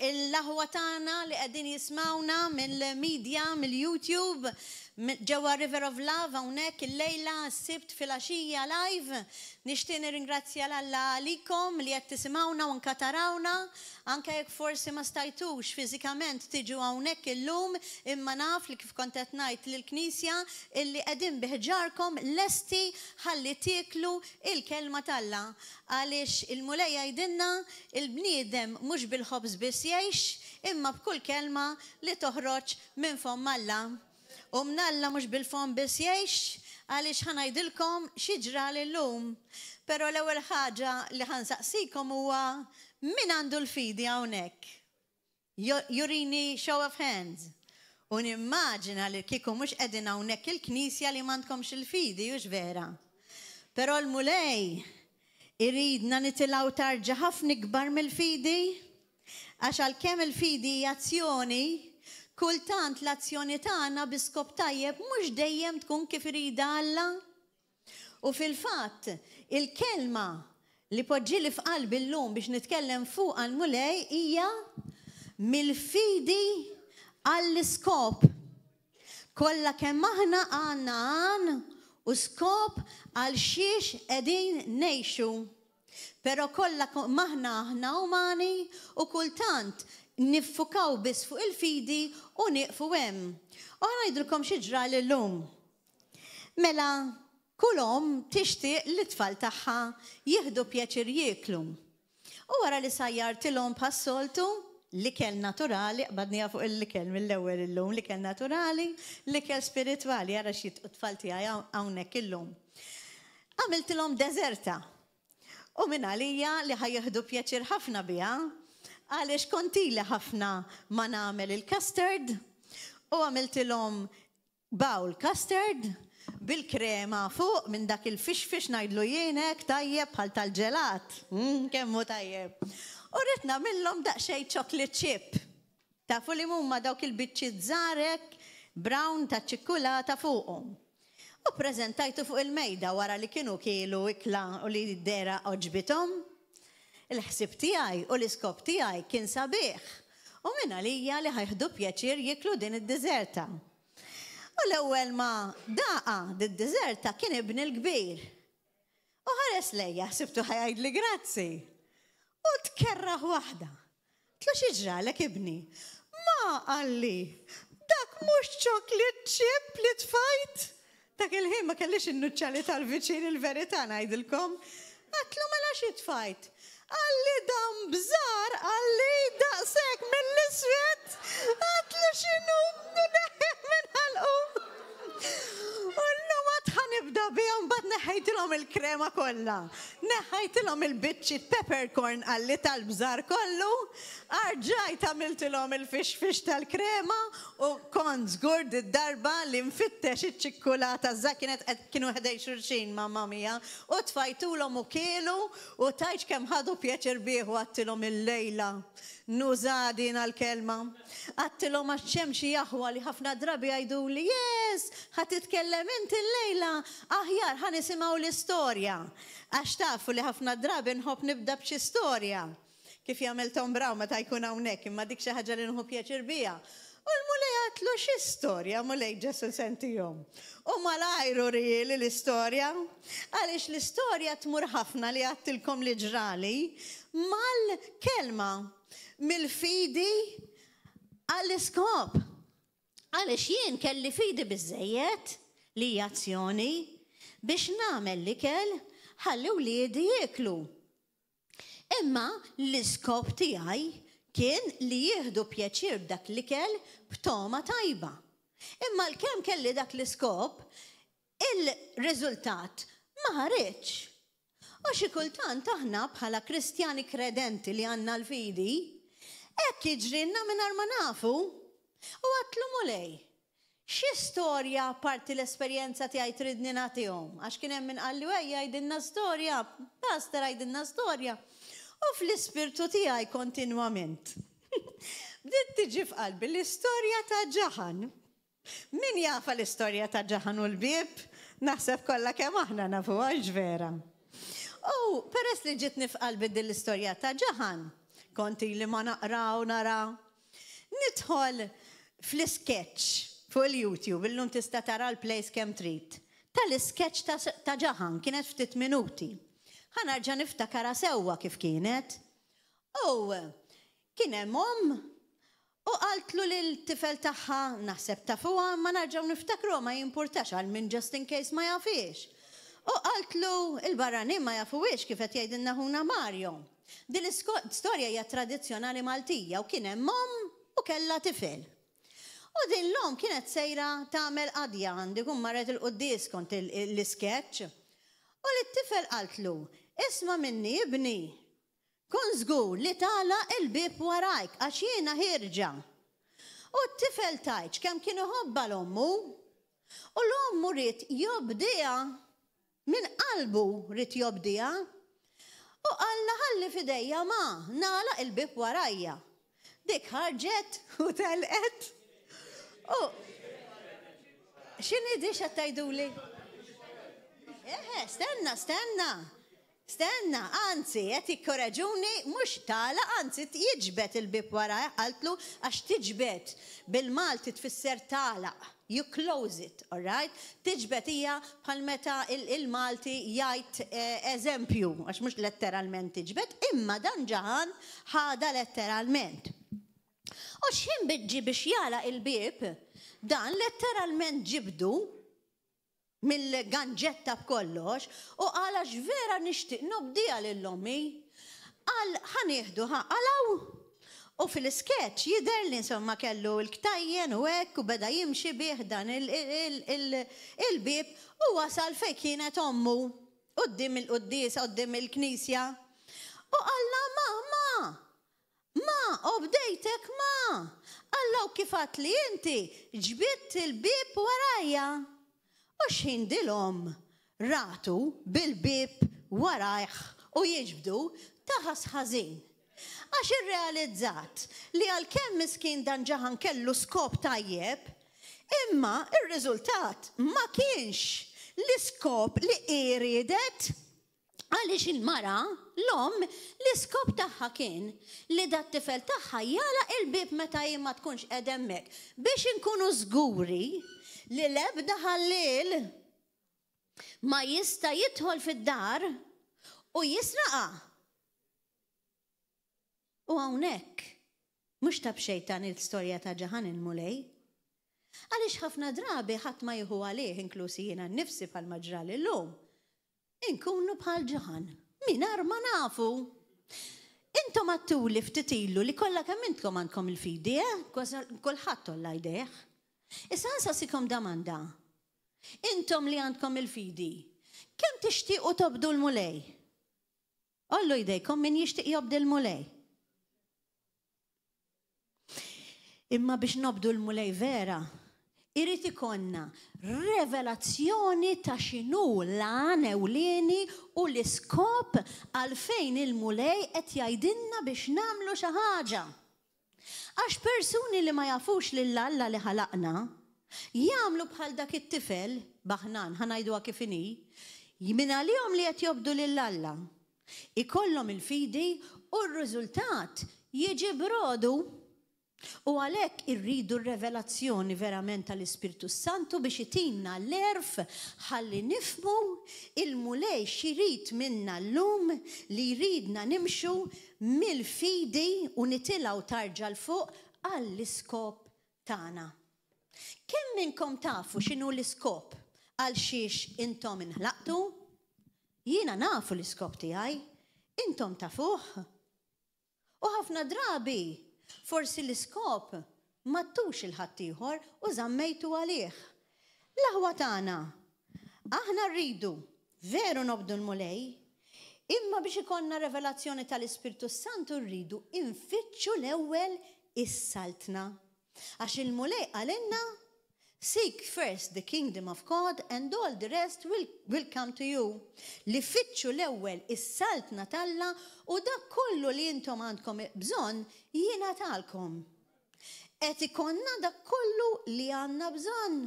il-laħwa tagħna li qegħdin jismawna mill-media, mill-YouTube, ġewwa River of Love hawnhekk il-lejla s-sibt filgħaxija live. Nixtieq nirringrazzja Alla għalikom li qed tisimgħuna u anke tarawna, anke jekk forsi ma stajtux fiżikament tiġu hawnhekk illum, imma naf li kif kont qed ngħid lill-Knisja illi qegħdin biħġarkom lesti ħalli tieklu il-kelma tal-Alla. Għaliex il-mulej jgħidilna il-bniedem mhux bil-ħobż biss jgħix, imma b'kull kelma li toħroġ minn fom Alla. U mnalla mhux bil-fom biss jgħix, għaliex ħanajdilkom xi ġrali llum. Però l-ewwel ħaġa li ħansaqsikom huwa min għandu l-fidi hawnhekk? Jurini show of hands. U nimmaġina li kieku mhux qegħdin hawnhekk il-Knisja li m'għandkomx il-fidi, hux vera. Però l-mulej iridna nitilgħu tarġa' ħafna ikbar mill-fidi, għax għalkemm il-fidi hija azzjoni, kultant l-azzjoni tagħna biskop tajjeb mhux dejjem tkun kif irida Alla. U fil-fatt, il-kelma li poġġili f'qalbi llum biex nitkellem fuq għall-mulej hija mill-fidi għall-iskop. Kollha kemm aħna għandna għan u skop għal xiex qegħdin ngħixu. Però kollha maħna aħna umani u kultant niffukaw biss fuq il-fidi u nieqfu hemm. U ngħidulkom xi ġrali llum. Mela kulhom tixtieq li t-tfal tagħha jieħdu pjaċir jieklu. U wara li sajjartilhom bħas-soltu l-ikel naturali, qbadnija fuq l-ikel mill-ewwel illum, l-ikel naturali, l-ikel spiritwali, ara xi t-tfal tiegħi hawnhekk illum. Għamiltilhom deżerta. U minn għalija li ħajjeħdu pjaċir ħafna biha, għaliex kontili ħafna ma nagħmel il-custard u għamiltilhom bawl custard bil-krema fuq minn dak il-fixfix ngħidlu jienek tajjeb bħal tal-ġelat. Kemm hu tajjeb. U rrid nagħmilhom daqsxejn chocolate chip. Tafu li huma dawk il-biċċiet żgħarek brown ta' ċikkulata fuqhom. U ppreżentajtu fuq il-mejda wara li kienu kielu ikla u li d-dera oġbithom. Il-ħsib tiegħi u l-iskop tiegħi kien sabiħ. U minn għalija li ħajħdu pjaċir jiklu din id-deżerta. U l-ewwel ma daqa d-deżerta kien ibn il-kbir. U ħares lejja ħsibtu ħajajdli grazzi. U tkerraħ waħda. Tlu xi ġralek ibni? Ma qalli, dak mhux chocolate chip li tfajt? Dak il-ħin ma kellix in-nuċċali tal-viċin il-verità ngħidilkom. Għatlu mela xi tfajt? Għalli dam bżar, għalli daqsek mill-iswed, għatlu xinu minn ħalqu. Ullu ma tħanibda bijom bat neħajtilom il-krema kolla. Neħajtilom il-bitċit peppercorn għalli tal-bżar kollu, arġajt għamiltilom il-fix tal-krema u kon zgurd id-darba li mfittex iċ-ċikkulata zakinet kienu ħedej xurxin mamma mija u tfajtulom u kielu u tajċ kem ħadu pjaċir bieħu għattilom il-lejla. Nużadin għal-kelma. Għattilom għaxċemxi jaħwa li ħafna drabi għajdu li yes, ħatitkellem inti l-lejla, aħjar ħanisimaw l-istorja. Għax tafu li ħafna drabi nħob nibda b'xi storja. Kif jagħmel Tom Brown meta jkun hawnhekk, imma dik xi ħaġa li nħobb pjaċir biha. U l-mulej għatlu xi storja, mulej ġesu sentihom. U malajru rieli l-istorja, għaliex l-istorja tmur ħafna li għattilkom li ġrali mal-kelma, mill-fidi għall-iskop. Għaliex jien kelli fidi biżżejjed li azzjoni biex nagħmel l-ikel ħalli wliedi jieklu. Imma l-iskop tiegħi kien li jieħdu pjaċir dak l-ikel b'toma tajba. Imma l-kemm kelli dak l-iskop, il-riżultat ma ħareġ. U xi kultant aħna bħala Kristjani kredenti li għandna l-fidi, hekk jiġrilna mingħajr ma nafu. U għatlu mulej, xi storja parti l-esperjenza tiegħi tridni nagħtihom? Għax kien hemm min qalli ejja jgħidilna storja, pastor jgħidilna storja. U fl-ispirtu tiegħi kontinwament. Bdiet tiġi f'qalbi l-istorja ta' Ġaħan. Min jafa l-istorja ta' Ġaħan u l-bib? Naħseb kollha kemm aħna nafuha vera. U peress li ġietni f'qalbi din l-istorja ta' Ġaħan, konti li ma naqra u nara. Nidħol fl-sketch fuq il-YouTube, illum tista' tara l-place kemm trid. Tal-sketch ta' ġaħan kienet ftit minuti. Ħanarġa' niftakara sewwa kif kienet. U kien hemm u qaltlu lil tifel tagħha naħseb tafuha ma narġgħu niftakru ma jimpurtax għal min just in case ma jafix. U qaltlu il-barranin ma jafuwiex kif qed jgħidilna ħuna Mario. Din l-istorja hija tradizzjonali Maltija u kien hemm u kellha tifel. U din l-om kienet sejra tagħmel qadja għandi kun marret il-qudies kont l-isketch. U l-tifel qaltlu, isma' minni ibni, kun żgur li tala il-bib warajk għax jiena ħirġa. U t-tifel tajċ kemm kienu ħobba l-ommu u l-ommu rrit jobdija min qalbu rrit jobdija u qalla ħalli fidejja ma nala il-bib warajja. Dik ħarġet u telqet. X'inhi di x'għattajduli? Stenna, anzi, qed ikkoraġuni mhux tala, anzi jiġbed il-bib warajja qaltlu għax tiġbed bil-Malti tfisser talaq. You close it, all right? Tiġbed hija bħal meta il-Malti jgħid eżempju, għax mhux letteralment tiġbed, imma dan ġaħan ħada letteralment. U x'in biġġi biex jala il-bib, dan letteralment ġibdu mill-ganġetta b'kollox u għala ġvera nixtieq nobdija lill-ommi, għal ħanieħdu għalaw. U fil-sketch jidher li insomma kellu l-ktajjen u hekk u beda jimxi bih dan il-bib u wasal fejn kienet ommu qudiem il-quddies qudiem il-knisja. U qalla ma, bdejtek ma, Allaw kifat li inti ġbidt il-bib warajja. U x'in dilhom ratu bil-bib warajh u jiġbdu taħas ħażin. Għax irrealizzat li għalkemm miskin dan ġaħan kellu skop tajjeb, imma ir-riżultat ma kienx l-iskop li iridet. Għaliex il-mara, l-om, l-iskop taħħa kien li dat tifel taħħa jala il-bib meta jimma tkunx edemmek biex inkunu żguri li l-ebda ħallil ma jista jidħol fid-dar u jisraqa. U hawnhekk mhux tab xejtan il-storja ta' ġaħan il-mulej. Għaliex ħafna drabi ħadd ma jieħu għalih inklusi jiena nnifsi bħal ġrali llum. Inkunu bħal ġaħan, mingħajr ma nafu. Intom għattuli ftitilu li kollha kemm intkom għandkom il-fidi, kulħadd olla jdejh. Issa nsaqsikom domanda. Intom li għandkom il-fidi, kemm tixtiequ tobdu l-mulej? Ollu jdejkom min jixtieq jobdi l-mulej. Imma biex nobdu l-mulej vera, irrid ikonna revelazzjoni ta' x'inhu l-għan ewlieni u l-iskop għalfejn il-mulej qed jgħidilna biex nagħmlu xi ħaġa. Għax persuni li ma jafux lill-Alla li ħalaqna jagħmlu bħal dak it-tifel baħnan ħanajduha kif inhi, min għalihom li qed jobdu lill-Alla. Ikollhom il-fidi u r-riżultat jiġi brodu. U għalhekk irridu r-revelazzjoni verament tal-Ispiritu Santu biex itina l-erf ħalli nifmu il-mulej xirid minna llum li jridna nimxu mill-fidi u nitilgħu tarġa l-fuq għall-iskop tagħna. Kemm minnkom tafu x'inhu l-iskop għal xiex intom inħlaqtu? Jiena nafu l-iskop tiegħi, intom tafuh. U ħafna drabi forsi l-iskop mattux il-ħaddieħor u żammejtu għalih. L-aħwa tagħna, aħna rridu veru nobdu l-mulej, imma biex ikonna revelazzjoni tal-Ispiritu Santu rridu infittxu l-ewwel is-saltna. Għax il-mulej għalinna, seek first the kingdom of God and all the rest will come to you. Li fitxu l-ewwel is-saltna talla u dak kollu li intom għandkom bżonn jiena talkom. Qed ikonna dak kollu li għandna bżonn.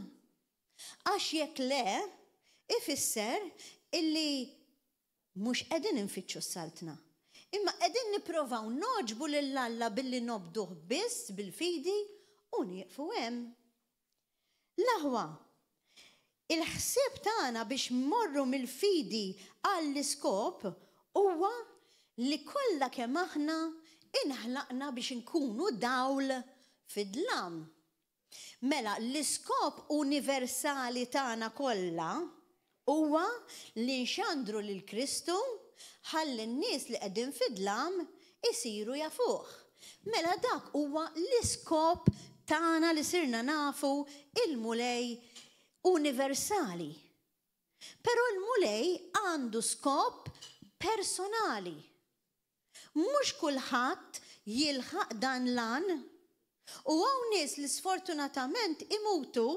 Għax jekk le, ifisser illi mhux qegħdin infittxu s-saltna. Imma qegħdin nipprovaw noġbu lill-Alla billi nobduh biss bil-fidi u nieqfu hemm. L-aħwa, il-ħsieb tagħna biex mmorru mill-fidi għall-iskop huwa li kollha kemm aħna inħlaqna biex inkunu dawl fid-dlam. Mela l-iskop universali tagħna kollha huwa li nxandru lil Kristu ħalli n-nies li qegħdin fid-dlam isiru jafuh. Mela dak huwa l-iskop tagħna li sirna nafu il-mulej universali. Però il-mulej għandu skop personali. Mhux kulħadd jilħaq dan lan u hawn nies li sfortunatament imutu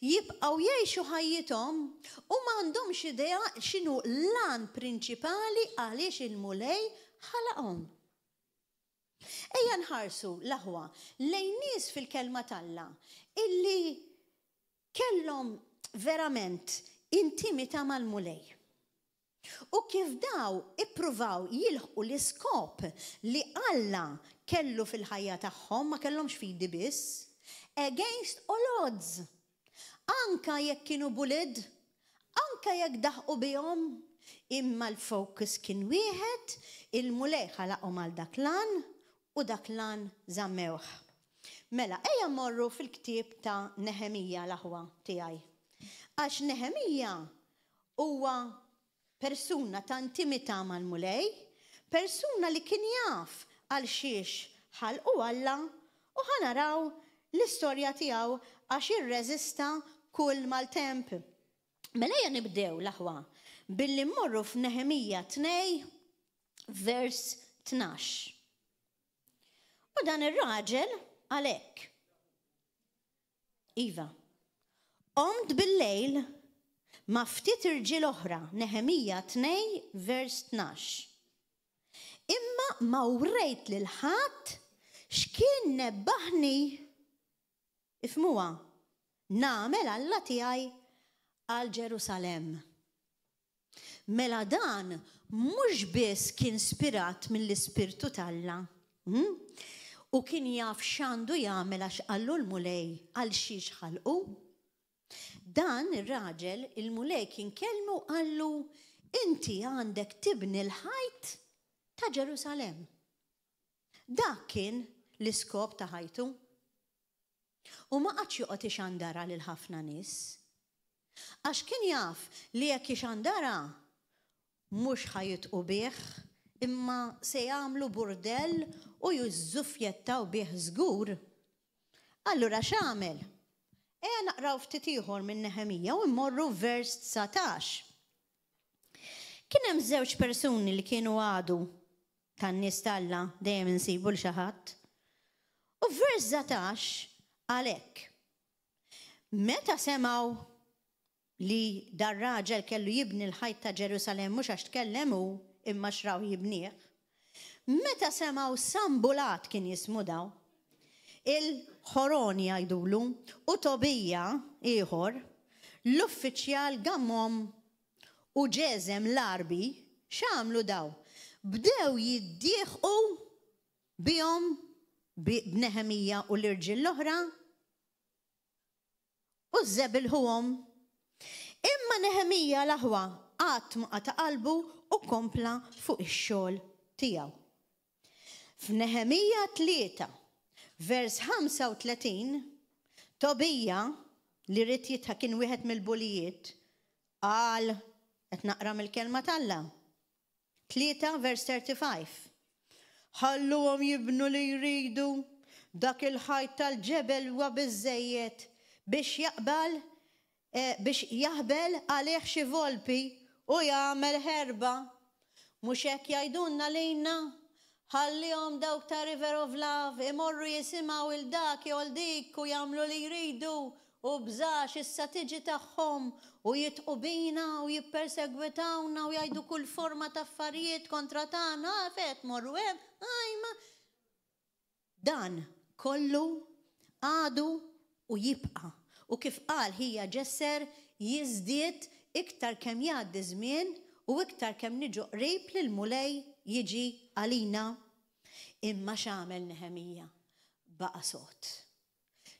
jibqgħu jgħixu ħajjithom u m'għandhomx idea x'inhu l-lan prinċipali għaliex il-mulej ħalaqhom. Ejja nħarsu l-aħwa lejn nies fil-kelma tal-Alla illi kellhom verament intimità mal-mulej. U kif daw ippruvaw jilħqu l-iskop li Alla kellu fil-ħajja tagħhom ma kellhomx fidi biss, against all odds. Anka jekk kienu bulid, anka jekk daħqu bihom, imma l-fokus kien wieħed, il-mulej ħalaqhom għal dak lan u dak lan żammewh. Mela, ejja mmorru fil-ktieb ta' Nehemija l-aħwa tiegħi. Għax Nehemija huwa persuna ta' intimità mal-mulej, persuna li kien jaf għal xiex ħalqu Alla u ħanaraw l-istorja tiegħu għax irreżista kull mal-temp. Mela ejja nibdew l-aħwa billi mmorru f'Nehemija 2 vers 12. U dan ir-raġel għalhekk. Iva, qomt bil-lejl ma' ftit irġiel oħra, Nehemija 2 vers 12. Imma ma wrejt lil ħadd x'kien nebbaħni ifmuha nagħmel Alla tiegħi għal Ġerusalem. Mela dan mhux biss kien spirat mill-Ispirtu tal-Alla. U kien jaf x'għandu jagħmel għax qallu l-mulej għal xiex ħalqu. Dan ir-raġel il-mulej kien kellmu qallu inti għandek tibni l-ħajt ta' Ġerusalem. Dak kien l-iskop ta' ħajtu. U ma qatx joqgħod ixandara lil ħafna nies. Għax kien jaf li jekk ixandara mhux ħajitqu bih, imma se jagħmlu burdell u jużżufjettaw bih żgur. Allura x'għamel? Ejja naqraw ftit ieħor minn Nehemija u mmorru vers 19. Kien hemm żewġ persuni li kienu għadu tan-nies tal-Alla dejjem insibu l xi ħadd. U vers 19 għalhekk. Meta semgħu li dar raġel kellu jibni l-ħajt ta' Ġerusalem mhux għax tkellem hu imma xraw jibnieh. Meta semgħu Sambulat kien jismu daw, il-Ħoroni jgħidulu u Tobija ieħor, l-uffiċjal Gammom u Ġeżem l-Arbi x'għamlu daw? Bdew jiddieħqu bihom b'Nehemija u l-irġiel l-oħra u żebilħuhom. Imma Nehemija l-aħwa qatt ma qata' qalbu u kompla fuq ix-xogħol tiegħu. F'Nehemija 3 vers 35 Tobija li rid jitħa kien wieħed mill-bulijiet qal qed naqra mill-kelma tal-Alla. 3 vers 35. Ħalluhom jibnu li jridu dak il-ħajt tal-ġebel huwa biżżejjed biex jaħbel għalih xi volpi u jagħmel ħerba. Mhux hekk jgħidulna lilna ħallihom dawk ta' River of Love imorru jisimgħu il dak jew dik u jagħmlu li jridu u bżax issa tiġi tagħhom u jitqu bina u jippersegwitawna u jgħidu kull forma ta' affarijiet kontra tagħna fet morru hemm ajma. Dan kollu għadu u jibqa' u kif qal hija ġesser jiżdied iktar kemm jgħaddi żmien u iktar kemm niġu qrib lil mulej jiġi għalina. Imma x'għamel Nehemija? Baqa' sod.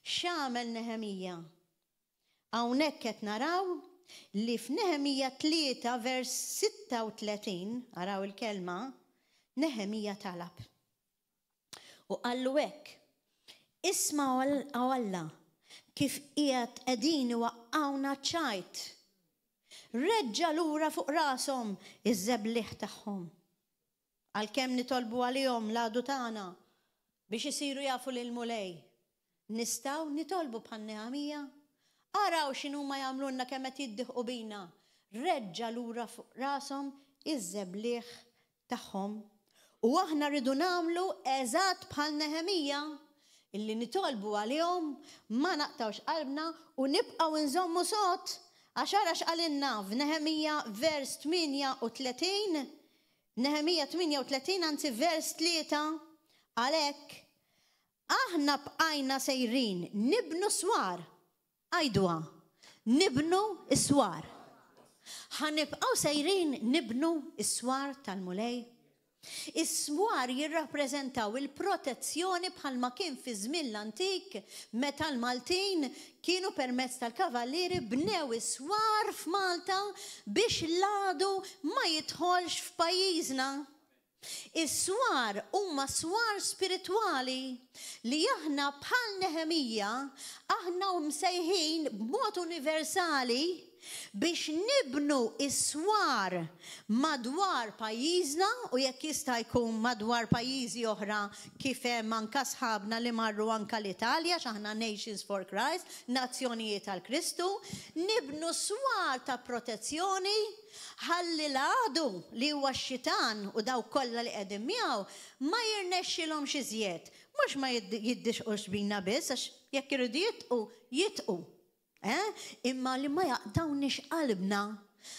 X'għamel Nehemija? Hawnhekk qed naraw li f'Nehemija 3 vers 36, araw il-kelma, Nehemija talab. U qallu hekk, isma' Alla kif qiegħed qegħdin iwaqqgħuna ċajt. Reġġa' lura fuq rashom iż-żeblieħ tagħhom. Għalkemm nitolbu għalihom l-għadu tagħna biex isiru jafu lil mulej. Nistgħu nitolbu bħal Nehemija? Araw x'inhuma jagħmlulna kemm qed jiddieħqu bina. Reġġa' lura fuq rashom iż-żeblieħ tagħhom. U aħna rridu nagħmlu eżatt bħal Nehemija illi nitolbu għalihom ma naqtawx qalbna u nibqgħu nżommu sod għax ara x'qalinna f'Nehemija vers 38, Nehemija 38 anzi vers 3 għalhekk aħna bqajna sejrin nibnu swar. Għajdwa, nibnu is-swar. Ħanibqgħu sejrin nibnu is-swar tal-mulej. Is-swar jirrappreżentaw il-protezzjoni bħalma kien fi żmien l-antik meta l-Maltin kienu permezz tal-kavallieri bnew is-swar f'Malta biex l-għadu ma jidħolx f'pajjiżna. Is-swar huma swar spiritwali li aħna bħal Nehemija aħna msejħin b'mod universali biex nibnu is-swar madwar pajjiżna u jekk jista' jkun madwar pajjiżi oħra kif hemm anke sħabna li marru anke l-Italja x'aħna Nations for Christ, nazzjonijiet tal Kristu, nibnu swar ta' protezzjoni ħalli l-għadu li huwa x-xitan u daw kollha li qegħdin miegħu ma jirnexxilhomx iżjed. Mhux ma jiddixqux bina biss għax jekk iridu jitqu. Imma li ma jaqdawniex qalbna.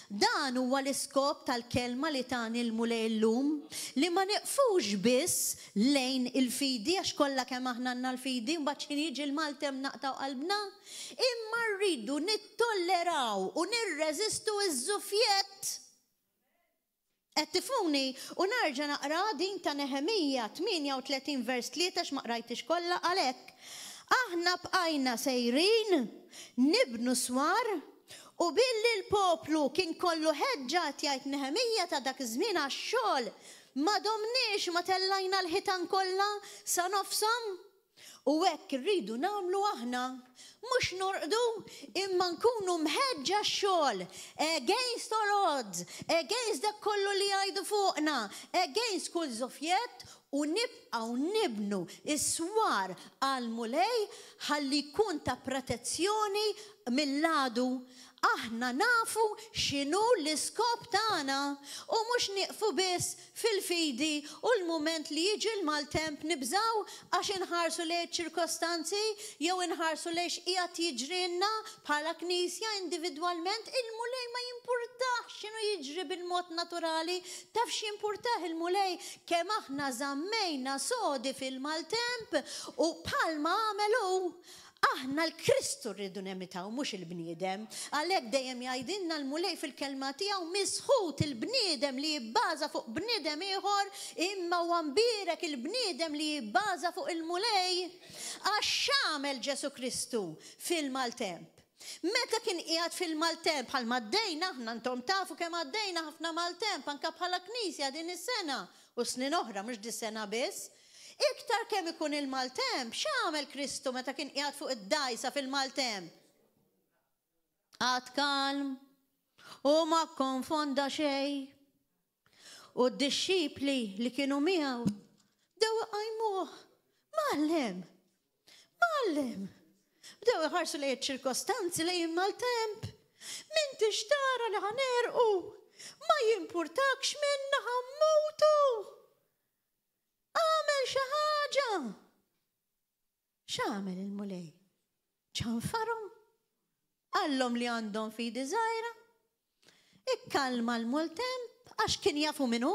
Dan huwa l-iskop tal-kelma li tani l-mulej llum li ma neqfux biss lejn il-fidi għax kollha kemm aħna għandna l-fidi mbagħad xi jiġi l-Maltem naqtaw qalbna, imma rridu nittolleraw u nirreżistu iż-żufjett. Qed tifhmuni u narġa' naqra din ta' Nehemija 38 vers 3 x'ma qrajtix kollha għalhekk. Aħna bqajna sejrin nibnu swar u billi l-poplu kien kollu ħeġġa jgħid Nehemija ta' dak iż-żmien għax-xogħol ma domniex ma tellajna l-ħitan kollha sa nofshom. U hekk irridu nagħmlu aħna mhux norqdu imma nkunu mħeġġa x-xogħol against all odds, against dak kollu li jgħidu fuqna, against kull żofjett u nibqgħu nibnu is-swar għall-mulej ħalli jkun ta' protezzjoni mill-għadu. Aħna nafu x'inhu l-iskop tagħna u mhux nieqfu biss fil-fidi u l-mument li jiġi l-maltemp nibżaw għax inħarsu lejn ċirkostanzi jew inħarsu lejn x'qiegħed jiġrilna bħala knisja individwalment. Il-mulej ma jimpurtax x'inhu jiġri bil-mod naturali, taf x'impurtah il-mulej kemm aħna żammejna sodi fil-maltemp u bħalma għamelu. Aħna l-Kristu rridu nemitaw, mhux il-bniedem. Għalhekk dejjem jgħidilna l-mulej fil-kelma tiegħu misħut il-bniedem li jibbaża fuq bniedem ieħor imma huwa mbierek il-bniedem li jibbaża fuq il-mulej. Għax x'għamel Ġesu Kristu fil-maltemp? Meta kien qiegħed fil-maltemp bħalma għaddejna aħna intom tafu kemm għaddejna ħafna maltemp anke bħala knisja din is-sena u snin oħra mhux dis-sena biss. Iktar kemm ikun il-maltemp, x'għamel Kristu meta kien qiegħed fuq id-dajsa fil-maltemp? Għad kalm u ma konfonda xejn. U d-disċipli li kienu miegħu bdew iqajmuh. Mallem. Bdew iħarsu lejn iċ-ċirkostanzi lejn il-maltemp. M'inti xtara li ħanerqu. Ma jimpurtakx minna ħammutu. Għamel xi ħaġa. X'għamel il-mulej? ċanfarhom. Għallhom li għandhom fidi żgħira. Ikkalma l-multemp għax kien jafu minnu.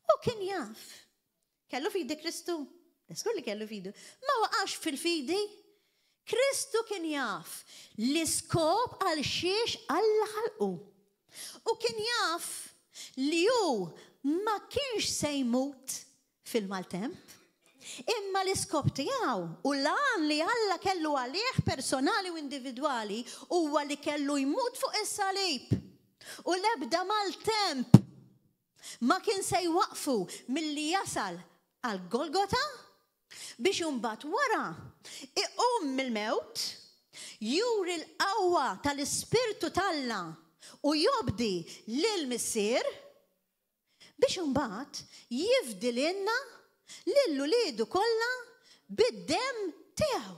U kien jaf. Kellu fidi Kristu. Deskur li kellu fidu. Ma waqax fil-fidi. Kristu kien jaf l-iskop għal xiex Alla ħalqu. U kien jaf li hu ma kienx se jmut fil-maltemp, imma l-iskop tiegħu u l-għan li Alla kellu għalih personali u individwali huwa li kellu jmut fuq is-salib. U l-ebda mal-temp ma kien se jwaqfu milli jasal għal Golgota biex imbagħad wara iqum mill-mewt, juri l-qawwa tal-Ispirtu tal-Alla u jobdi lil-missier biex imbagħad jifdililna lill-uliedu kollha bid-demm tiegħu.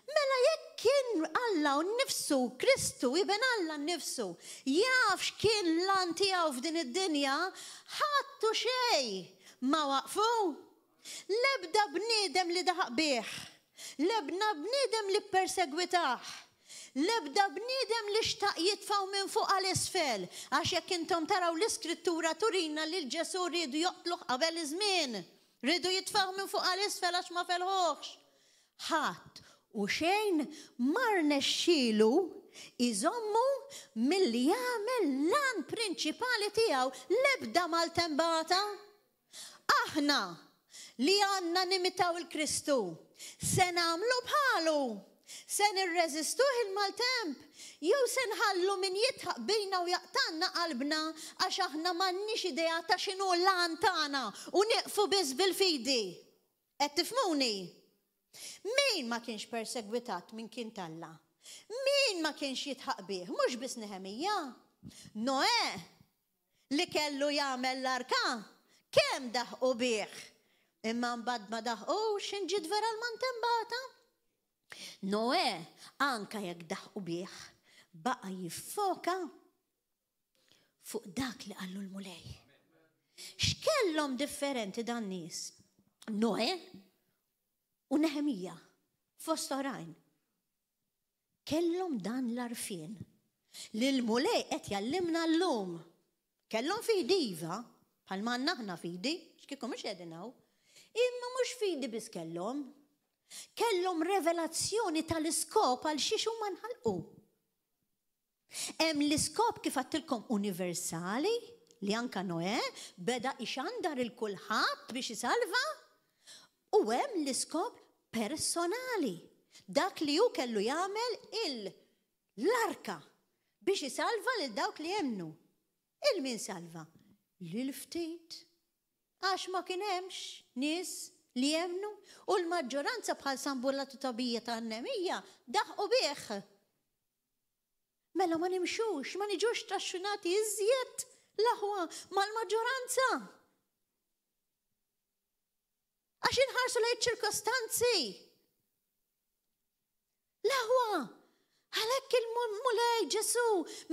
Mela jekk kien Alla u nnifsu, Kristu iben Alla nnifsu, jaf x'kien l-għan tiegħu f'din id-dinja, ħadtu xejn ma waqfu. L-ebda bniedem li daħaq bih, l-ebda bniedem li persegwitah, l-ebda bniedem li xtaq jitfaw minn fuq għal-isfel, għax jekk intom taraw l-iskrittura turina li l-Ġesu rridu joqtluh qabel iż-żmien, rridu jitfaw minn fuq għal-isfel għax ma felħuħx. Ħadd u xejn mar nexxielu iżommu milli jagħmel l-għan prinċipali tiegħu l-ebda mal-tembata. Aħna li għandna nimitaw il-Kristu se nagħmlu bħalu, se nirreżistuh il-maltemp, jew se nħallu min jitħaq bejna u jaqtanna qalbna għax aħna m'għandniex idea ta' x'inhu l-għan tagħna u nieqfu biss bil-fidi. Qed tifhmuni? Min ma kienx persegwitat minn kien Alla? Min ma kienx jitħaq bih? Mhux biss Nehemija. Noè li kellu jagħmel l-arka kemm daħqu bih. Imma mbagħad ma daħqux inġid vera l-mantembata. Noè anka jekk daħqu bih baqa' jiffoka fuq dak li qallu l-mulej. X'kellhom differenti dan nies? Noè u Nehemija fost oħrajn kellhom dan l-arfien li l-mulej qed jallimna llum. Kellhom fidi iva, bħalma għandna aħna fidi, x'kieku mhux qegħdin hawn, imma mhux fidi biss kellhom. Kellhom revelazzjoni tal-iskop għal xiex huma nħalqu. Hemm l-iskop kif għattilkom universali li anka Noè beda ixandar il-kulħadd biex isalva. U hemm l-iskop personali, dak li hu kellu jagħmel l-arka biex isalva lil dawk li jemnu. Il-min salva? Lil ftit. Għax ma kien hemmx nies li jemnu u l-maġġoranza bħal Sanbullatu Tobija ta' Nehemija daħqu bih. Mela ma nimxux, ma niġux traxxunati iżjed l-aħwa mal-maġġoranza. Għax inħarsu lejn ċirkostanzi. L-aħwa, għalhekk il-mulej Ġesu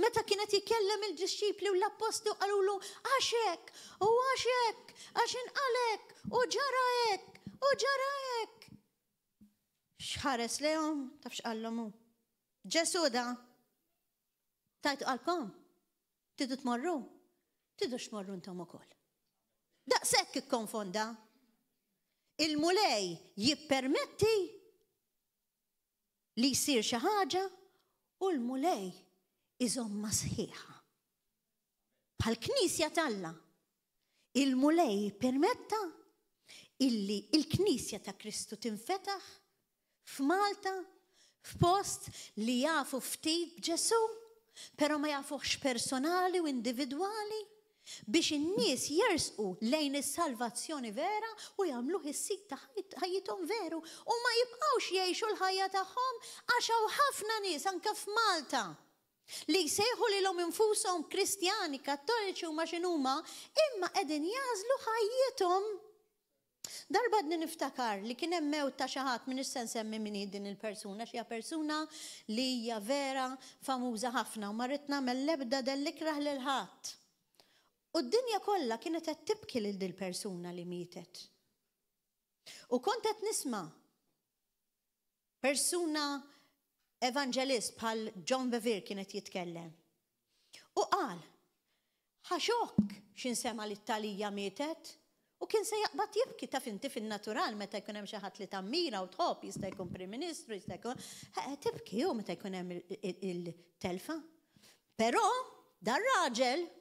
meta kienet jikellem il-disċipli u l-apposti u qalulu għax hekk u għax hekk, għax inqalek u ġara hekk u ġara hekk. X'ħares lehom taf x'qallhom hu. Ġesu da tajtu qalkom, tidu tmorru, tidu x'morru intom ukoll. Daqshekk ikkonfonda. Il-mulej jippermetti li jsir xi ħaġa u l-mulej iżomma sħiħa. Bħal-Knisja tal-Alla. Il-mulej jippermetta illi il-Knisja ta' Kristu tinfetaħ f'Malta, f'post li jafu ftit Ġesu, però ma jafuħx personali u individwali, biex in-nies jersqu lejn is-salvazzjoni vera u jagħmlu ħissib ta' ħajjithom veru u ma jibqgħux jgħixu l-ħajja tagħhom għax hawn ħafna nies anke f'Malta li jsejħu lilhom infushom Kristjani, Kattoliċi u ma x'inhuma imma qegħdin jażlu ħajjithom. Darba niftakar li kien hemm mewt ta' xi ħadd minn issa nsemmi min din il-persuna, xi persuna li hija vera famuża ħafna u ma rrid nagħmel l-ebda dell-ikraħ lil ħadd. U d-dinja kollha kienet qed tibki lil din persuna li mietet. U kont qed nisma' persuna evangelist bħal John Bevere kienet jitkellem. U qal, ħaxok x'insema li t-Talija mietet u kien se jaqbad jibki taf inti fin-natural meta jkun hemm xi ħadd li tammira u tħobb jista' jkun Prim Ministru, jista' jkun tibki hu meta jkun hemm il-telfa. Però dar raġel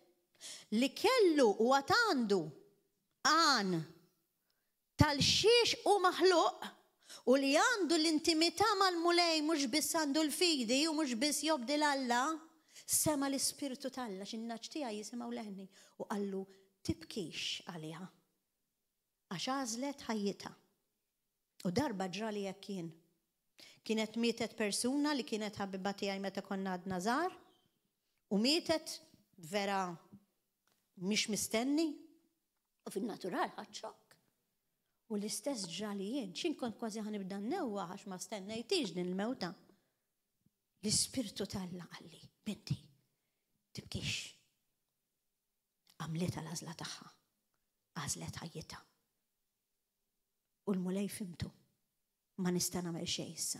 li kellu u għatandu għan tal-xiex u maħluq u li għandu l-intimità mal-mulej mux biss għandu l-fidi u mux biss jobdi l-Alla, sema l-Ispiritu tal-Alla xinnaċ tijaj jisimaw leħni u għallu tibkix għaliha għax għazlet ħajjita. U darba ġrali jakkien. Kienet mietet persuna li kienet ħabibba tijaj meta konna għadna żgħar u mietet vera mhix mistenni u fin-natural ħadxok. U l-istess ġrali jien, xin kont kważi ħanibda nnewwa għax ma stennejtix din il-mewta. L-Ispiritu tal-Alla għalli, binti, tibkix. Għamlita l-għażla tagħha, għażlet ħajjita. U l-mulej fimtu, ma nista' nagħmel xejn issa,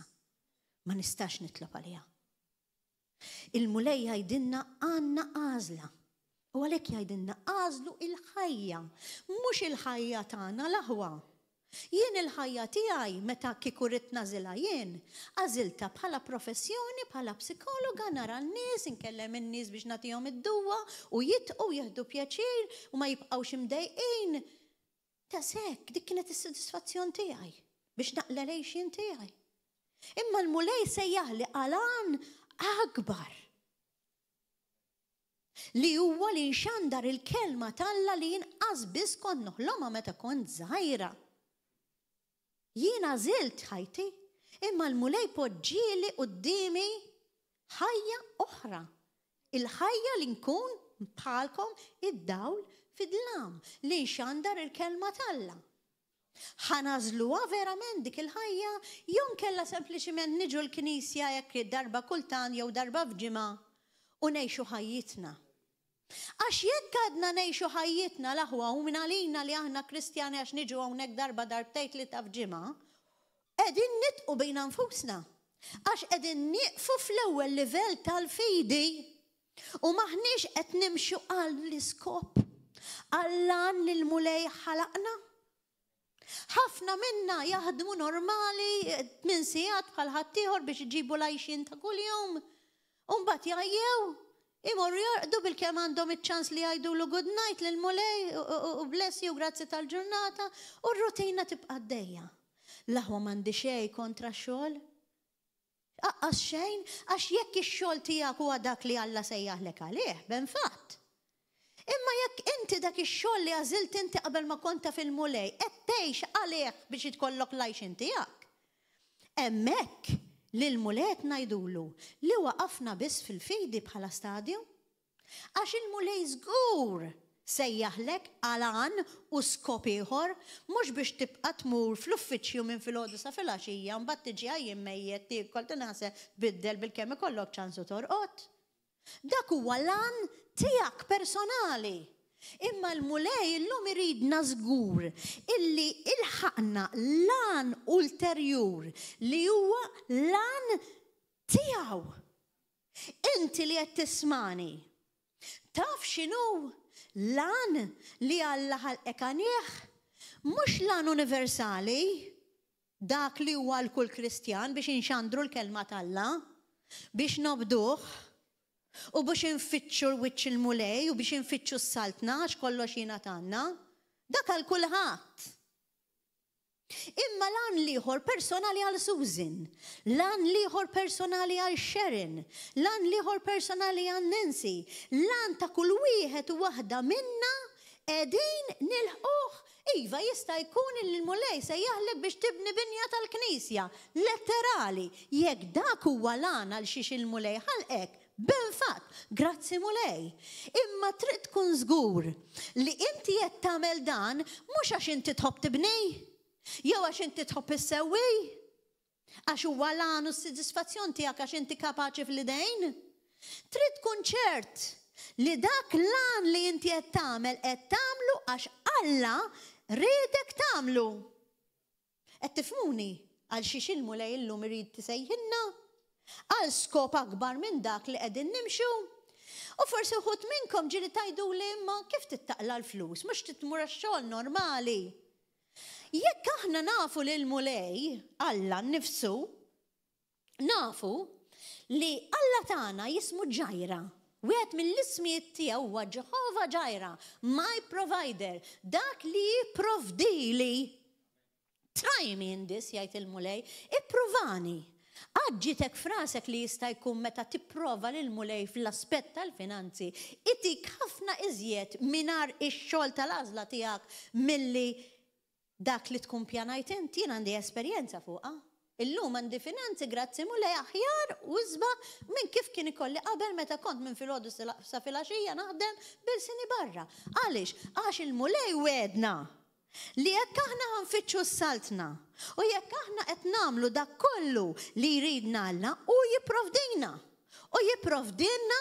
ma nistax nitlob għaliha. Il-mulej jgħidilna għandna għażla. U għalhekk jgħidilna għażlu il-ħajja, mhux il-ħajja tagħna l-aħwa. Jien il-ħajja tiegħi meta kieku rid nażilha jien, għażilta bħala professjoni, bħala psikologa nara n-nies, inkellem in-nies biex nagħtihom id-duwa u jitqu jieħdu pjaċir u ma jibqgħux imdejqin. Ta' sekk, dik kienet is-sodisfazzjon tiegħi biex naqla lejxin tiegħi. Imma l-mulej sejjaħli għalan akbar li huwa li nxandar il-kelma tal-Alla li jinqas biss kont noħlomha meta kont żgħira. Jiena żilt ħajti, imma l-mulej poġġieli qudiemi ħajja oħra. Il-ħajja li nkun bħalkom id-dawl fid-dlam li nxandar il-kelma tal-Alla. Ħanażluha verament dik il-ħajja jew nkella sempliċiment niġu l-Knisja jekk darba kultan jew darba f'ġimgħa u ngħixu ħajjitna. Għax jekk għadna ngħixu ħajjitna l-aħwa u minn għalina li aħna Kristjani għax niġu hawnhekk darba darbtejn li ta' f'ġimgħa, qegħdin nitqu bejn nfusna. Għax qegħdin nieqfu fl-ewwel livell tal-fidi u maħniex qed nimxu għall-iskop għall-għan li l-mulej ħalaqna. Ħafna minna jaħdmu normali 8 sigħat bħal ħaddieħor biex iġibu l-għajxin ta' kuljum. U mbagħad jgħajjew, imorru jorqdu bil-kemm għandhom iċ-ċans li jgħidulu good night lill-mulej u bless you grazzi tal-ġurnata u r-rutina tibqa' għaddejja. L-aħwa m'għandi xejn kontra x-xogħol. Aqqas xejn għax jekk ix-xogħol tiegħek huwa dak li Alla sejjaħlek għalih, benfatt. Imma jekk inti dak ix-xogħol li għażilt inti qabel ma konta fil-mulej qed tgħix għalih biex tkollok l-għajxin tiegħek. Hemmhekk li l-mulej ngħidulu li waqafna biss fil-fidi bħala stadju għax il-mulej żgur sejjaħlek għalan u skop ieħor mhux biex tibqa' tmur fl-uffiċċju minn filgħodu sa filgħaxija mbagħad tiġi għajjin mejjed tiekol tinħaseb tbiddel bil-kemm ikollok ċansu torqod. Dak huwa lan tiegħek personali. Imma l-mulej illum iridna żgur illi ilħaqna lan ulterjur li huwa lan tiegħu. Inti li qed tismani, taf x'inhu lan li Alla ħalqek għalih? Mhux lan universali, dak li huwa l-kull Kristjan biex inxandru l-kelma tal-Alla, biex nobduh, u biex infittxu l-wiċċ il-mulej u biex infittxu s-saltna għax kollox jingħatanna, dak għal kulħadd. Imma lan liħor personali għal Susan, lan liħor personali għal Sharon, lan liħor personali għal Nancy, lan ta' kull wieħed u waħda minna qegħdin nilħuh. Iva jista' jkun il-mulej se jaħlek biex tibni binja tal-Knisja, letterali, jekk dak huwa lan għal xiex il-mulej ħalqek. Benfatt, grazzi mulej. Imma trid tkun żgur li inti qed tagħmel dan mhux għax inti tħobb tibni, jew għax inti tħobb issewwi, għax huwa lan u s-sodisfazzjon tiegħek għax inti kapaċi fl-idejn. Trid tkun ċert li dak lan li inti qed tagħmlu għax Alla riedek tagħmlu. Qed tifhmuni għal xiex il-mulej illum irid tisejħilna għal skop akbar minn dak li qegħdin nimxu. U forsi wħud minnkom ġieli tgħiduli imma kif tittaqla l-flus, mhux titmur għax-xogħol normali. Jekk aħna nafu lil mulej Alla nnifsu, nafu li Alla tagħna jismu ġajra Wieħed mill-ismijiet tiegħu huwa Jehovah Jireh, my provider, dak li jipprovdili. Try me in this, jgħid il-mulej, ipprovani. Aġġitek frasek li jista' jkun meta tipprova lil mulej fl-aspett tal-finanzi, itik ħafna iżjed mingħajr ix-xogħol tal-għażla tiegħek milli dak li tkun pjanajt inti. Jien għandi esperjenza fuqha. Illum għandi finanzi grazzi mulej aħjar u żbaħ minn kif kien ikolli qabel meta kont minn filgħodu sa filgħaxija naħdem bil-sini barra. Għaliex? Għax il-mulej wedna li jekk aħna ħanfittxu s-saltna u jekk aħna qed nagħmlu dak kollu li jridna Alla u jipprovdina. U jipprovdilna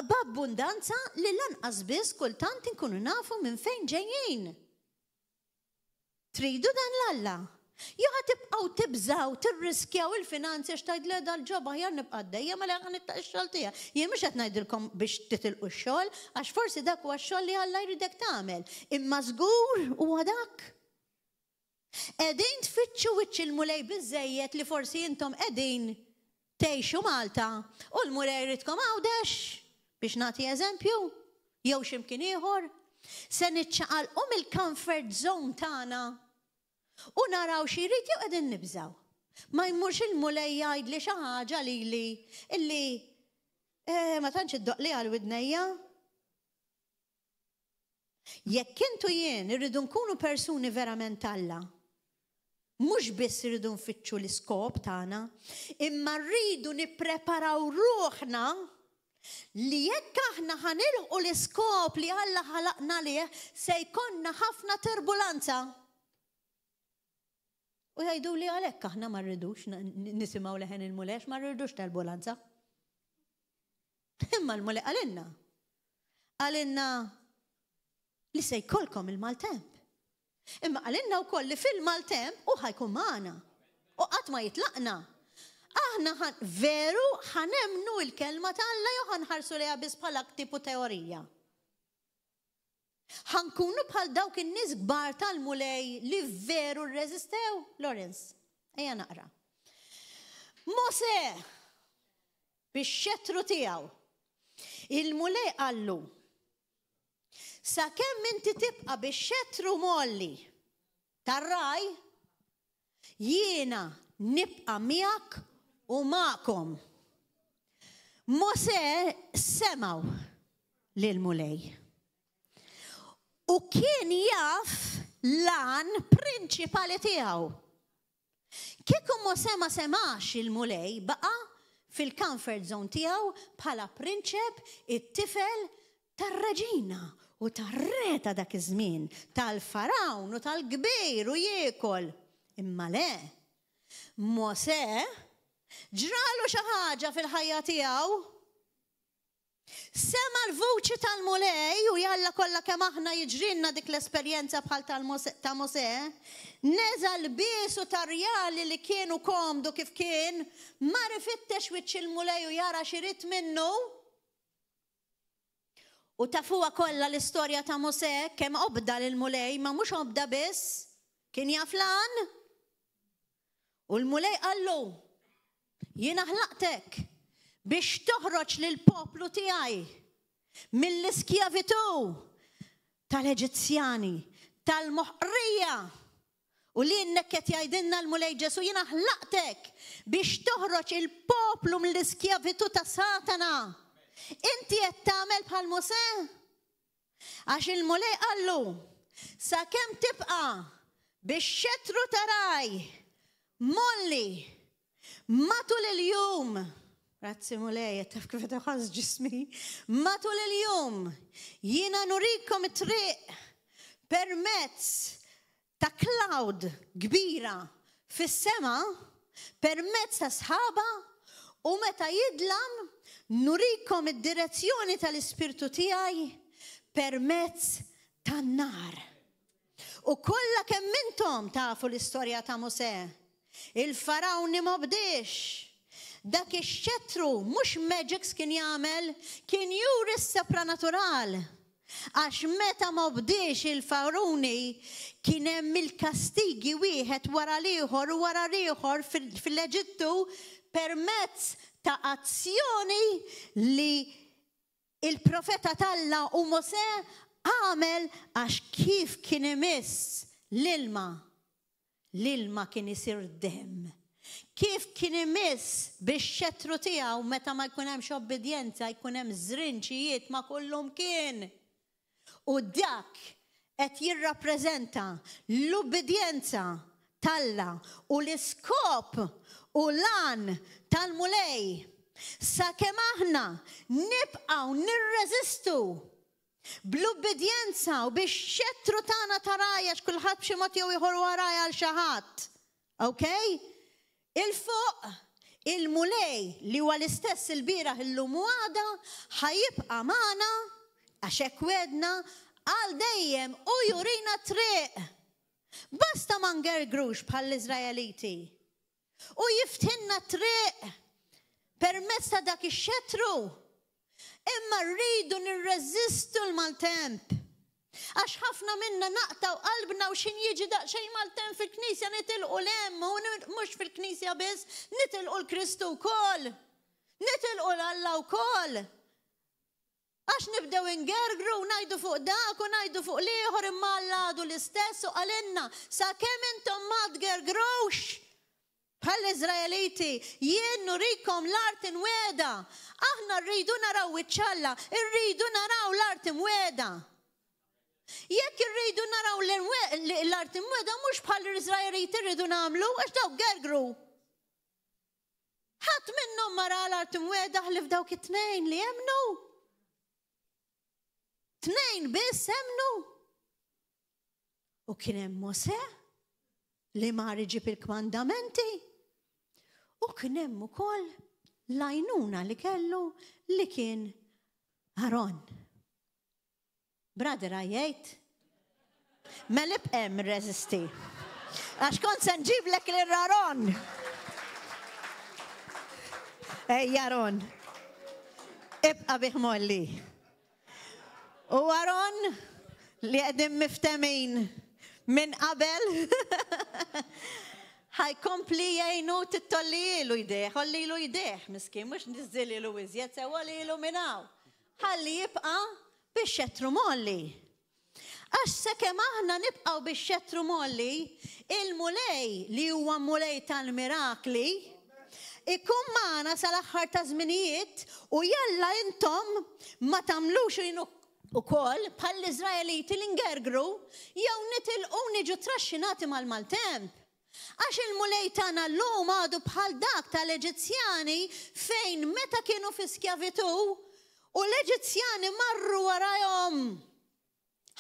b'abbundanza li lanqas biss kultant inkunu nafu minn fejn ġejjin. Tridu dan l-Alla. Jew tibqgħu tibżaw tirriskjaw il-finanzi għax tgħid le dal-ġoba jar nibqa' għaddejja mela ħan nittaq ix-xogħol tiegħek. Jien mhux qed ngħidilkom biex titilqu x-xogħol għax forsi dak huwa x-xogħol li Alla jridek tagħmel. Imma żgur huwa dak. Qegħdin tfittxu wiċċ il-mulej biżżejjed li forsi intom qegħdin tgħixu Malta u l-mulej jridkom għawdex biex nagħti eżempju jew x'imkien ieħor. Se niċċaqalqu mill-comfort zone tagħna u naraw xi jrid jew qegħdin nibżaw. Ma jmurx il-mulej jgħid li xi ħaġa lili illi ma tantx iddoq li għal widnejja. Jekk intu jien irridu nkunu persuni verament Alla, mhux biss irridu nfittxu l-iskop tagħna, imma rridu nippreparaw ruħna li jekk aħna ħanilħu l-iskop li Alla ħalaqna lih se jkollna ħafna turbulanza. U jgħidu li għalhekk aħna ma rridux nisimgħu leħen il-mulex, ma rridux turbulanza. Imma l-mulej għalinna li se jkollkom il-maltemp. Imma għalinna wkoll li fil-maltemp u ħajkun magħna u qatt ma jitlaqna. Aħna veru ħanemnu l-kelma ta' Alla jew ħanħarsu liha biss bħala tipu teorija. Ħankunu bħal dawk in-nies kbar tal-mulej li veru rreżistew. Lawrence, ejja naqra. Mosè bix-xettru tiegħu il-mulej qallu sakemm inti tibqa' bix-xettru molli tar-raj jiena nibqa' miegħek u magħkom. Mosè semgħu lill-mulej. U kien jaf lan prinċipali tiegħu. Kieku Mosè ma semax il-mulej baqa' fil-comfort zone tiegħu bħala prinċep it-tifel tar-reġina u tar-re ta' dak iż-żmien, tal-farawn u tal-kbir u jiekol. Imma le, Mosè ġralu xi ħaġa fil-ħajja tiegħu. Sema l-vuċi tal-mulej u jalla kollha kemm aħna jiġrilna dik l-esperjenza bħal ta' Mosè, neżal bisu tarjali li kienu komdu kif kien, ma rifittex wiċċ il-mulej u jara xirit minnu. U tafuha kollha l-istorja ta' Mosè kemm obda lill-mulej, ma mhux obda biss, kien jaf lan. U l-mulej qallu, jiena ħlaqtek biex toħroġ lill-poplu tiegħi mill-iskjavitu tal-Eġizzjani, tal-moħqrija. U li n-nekket jgħidilna l-mulej Ġesu jiena ħlaqtek biex toħroġ il-poplu mill-iskjavitu ta' Satana. Inti qed tagħmel bħal Mosè? Għax il-mulej qallu sakemm tibqa' bix-xettru taraj molli matul il-jum. Grazzi mulej, taf kif qed ħass ġismi. Matul il-jum jiena nurikom it-triq permezz ta' cloud kbira fis-sema, permezz ta' sħaba u meta jidlam nurikom id-direzzjoni tal-Ispirtu tiegħi permezz tan-nar. U kollha kemm intom tafu l-istorja ta' Mosè. Il-farawni ma bdiex. Dak ix-xettru mhux magics kien jagħmel, kien juri s-supranatural. Għax meta ma bdiex il-faruni kien hemm il-kastigi wieħed wara l-ieħor u wara l-ieħor fil-Eġittu permezz ta' azzjoni li il-profeta Alla u Mosè għamel għax kif kien imiss l-ilma. L-ilma kien isir demm. Kif kien imiss bix-xettru tiegħu meta ma jkun hemmx obbedjenza, jkun hemm żrinċijiet ma kollhom kien. U dak qed jirrappreżenta l-obbedjenza Alla u l-iskop u lan tal-mulej. Sakemm aħna nibqgħu nirreżistu bl-obbedjenza u bix-xettru tagħna tarajja x'kulħadd b'xi mod jew ieħor warajja għal xi ħadd. Okay? Il-fuq il-mulej li huwa l-istess il-bieraħ illum u għada ħajibqa' magħna għax hekk wedna għal dejjem u jurina triq. Basta ma ngergrux bħall-Iżraeliti u jiftinna triq permezz ta' dak ix-xettru. Imma rridu nirreżistu l-maltemp. Għax ħafna minna naqtaw qalbna u xin jiġi daqsxejn maltemp fil-Knisja nitilqu l-hemm u mhux fil-Knisja biss, nitilqu l-Kristu wkoll. Nitilqu l-Alla wkoll. Għax nibdew ingergru u ngħidu fuq dak u ngħidu fuq l-ieħor imma Alla għadu l-istess u qalilna sakemm intom ma tgergrux bħall-Iżraeliti jien nurikom l-art imweda. Aħna rridu naraw iċ-ċalla, rridu naraw l-art imweda. Jekk irridu naraw l-art imweda mhux bħall-Iżraeliti rridu nagħmlu għax dawk gergru. Ħadd minnhom mara l-art imweda ħlif dawk it-tnejn li jemnu. Tnejn biss jemnu. U kien hemm Mosè li mar iġib il-kmandamenti. U kien hemm ukoll l-għajnuna li kellu li kien Aron. Brother għajjajt? Melib hemm reżisti. Għax kont se nġiblek l-Aron. Ej, Aron. Ibqa' bih molli. U Aron li qegħdin miftemin minn qabel ħajkompli jgħinu tittollilu jdeħ, ħollilu jdeħ, miskin, mux nizzililu iżjed, sewalilu minnaw. Ħalli jibqa bix-xettru molli. Għax sakemm aħna nibqaw bix-xettru molli, il-mulej li huwa mulej tal-mirakli, ikun magħna sal-aħħar ta' żminijiet u jalla intom ma tagħmlux ukoll bħall-Iżraeliti li ngergru jew nitilqu niġu traxxinati mal-maltemp. Għax il-mulej tagħna llum għadu bħal dak tal-Eġizzjani fejn meta kienu fi skjavitu u l-Eġizzjani marru warahom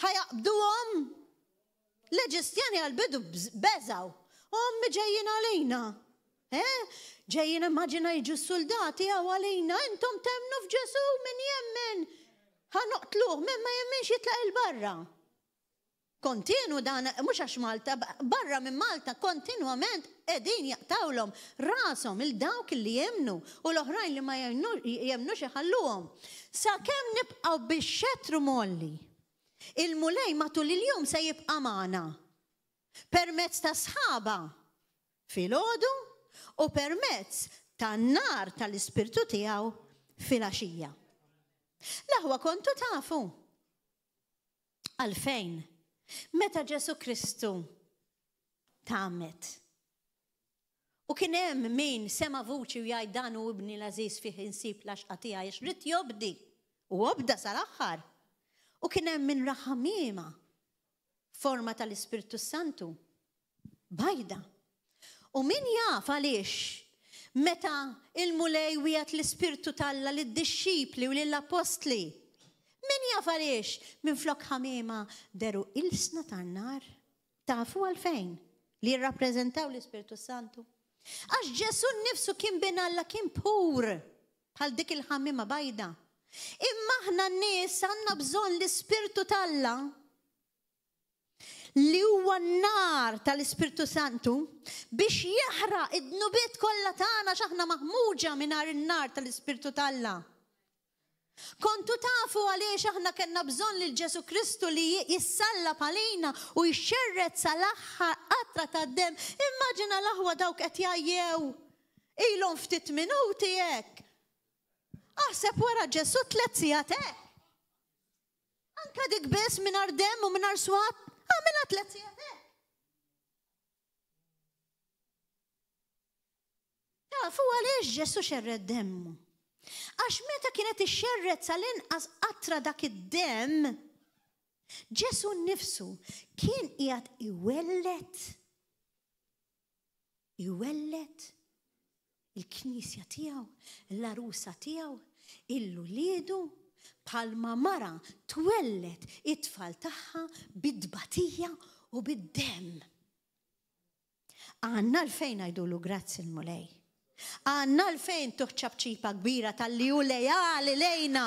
ħajaqbduhom. L-Eġizzjani għal-bidu beżaw. Ommi ġejjin għalina. Ġejjin immaġina jiġu soldati għaw għalina. Intom temnu f'Ġesu min jemmen. Ħanoqtluh minn ma jemmenx jitlaq il-barra. Kontinu dan, mux għax Malta, barra minn Malta, kontinuament edin jaqtawlom rasom il-dawk li jemnu u l-oħrajn li ma jemnu xeħalluhom. Sa' kem nibqaw bix-xettru molli, il-mulej matul il-jum se jibqa' magħna permezz ta' sħaba fil-għodu u permezz ta' nar tal-ispirtu tiegħu fil-għaxija. Laħwa kontu tafu għalfejn meta Ġesu Kristu tagħmet. U kien hemm min sema vuċi u jgħid dan hu ibni l-għażiż fih insib l-għaxqa tiegħi x'rid jobdi u obda sal-aħħar. U kien hemm min raħamima forma tal-Ispirtu Santu bajda. U min jaf għaliex meta il-mulej wieħed l-Ispirtu Alla lid-dixxipli u lill-apostli. Min jaf għaliex minn flok ħamima deru ilsna tan-nar. Tafu għalfejn li jirrappreżentaw l-Ispirtu Santu. Għax Ġesu nnifsu kien bin Alla kien pur bħal dik il-ħamima bajda. Imma aħna n-nies għandna bżonn l-Ispirtu Alla li huwa n-nar tal-Ispirtu Santu biex jaħraq id-dnubiet kollha tagħna x'aħna maħmuġa mingħajr in-nar tal-Ispirtu Alla. Kontu tafu għaliex aħna kellna bżonn lil Ġesu Kristu li jissalla għalina u jxerret sal-aħħar qatra tad-dem. Immaġina l-aħwa dawk qed jgħajjew ilhom ftit minuti hekk. Aħseb wara Ġesu 3 sigħat hekk. Anka dik biss mingħajr demm u mingħajr swat, għamilha 3 sigħat hekk. Tafu għaliex Ġesu xerred demmu? Għax meta kienet ixxerred sal-inqas qatra dak id-demm, Ġesu nnifsu kien qiegħed iwellet il-knisja tiegħu, l-arusa tiegħu, il-wliedu bħalma mara twellet it-tfal tagħha bid-dbatija u bid-demm. Għandna l-fejn ngħidulu grazzi l-Mulej. Għandna l-fejn tuħċab ċipa kbira tal-li hu lejali lejna.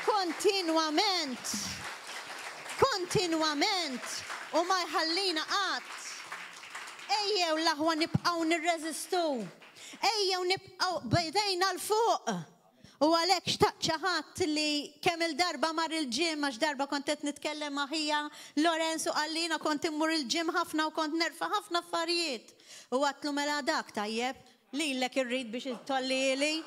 Kontinwament u ma jħallina qatt. Ejjew l-aħwa nibqgħu nirreżistu. Ejjew nibqgħu bdejna l-fuq. U għalhekk xtaqt xi ħadd li kemm il-darba mar il-ġim għax darba kont qed nitkellem maħija Lorenzo għallina kont immur il-ġim ħafna u kont nerfa' ħafna affarijiet. U għatlu mela dak tajjeb, lilek irrid biex tollili.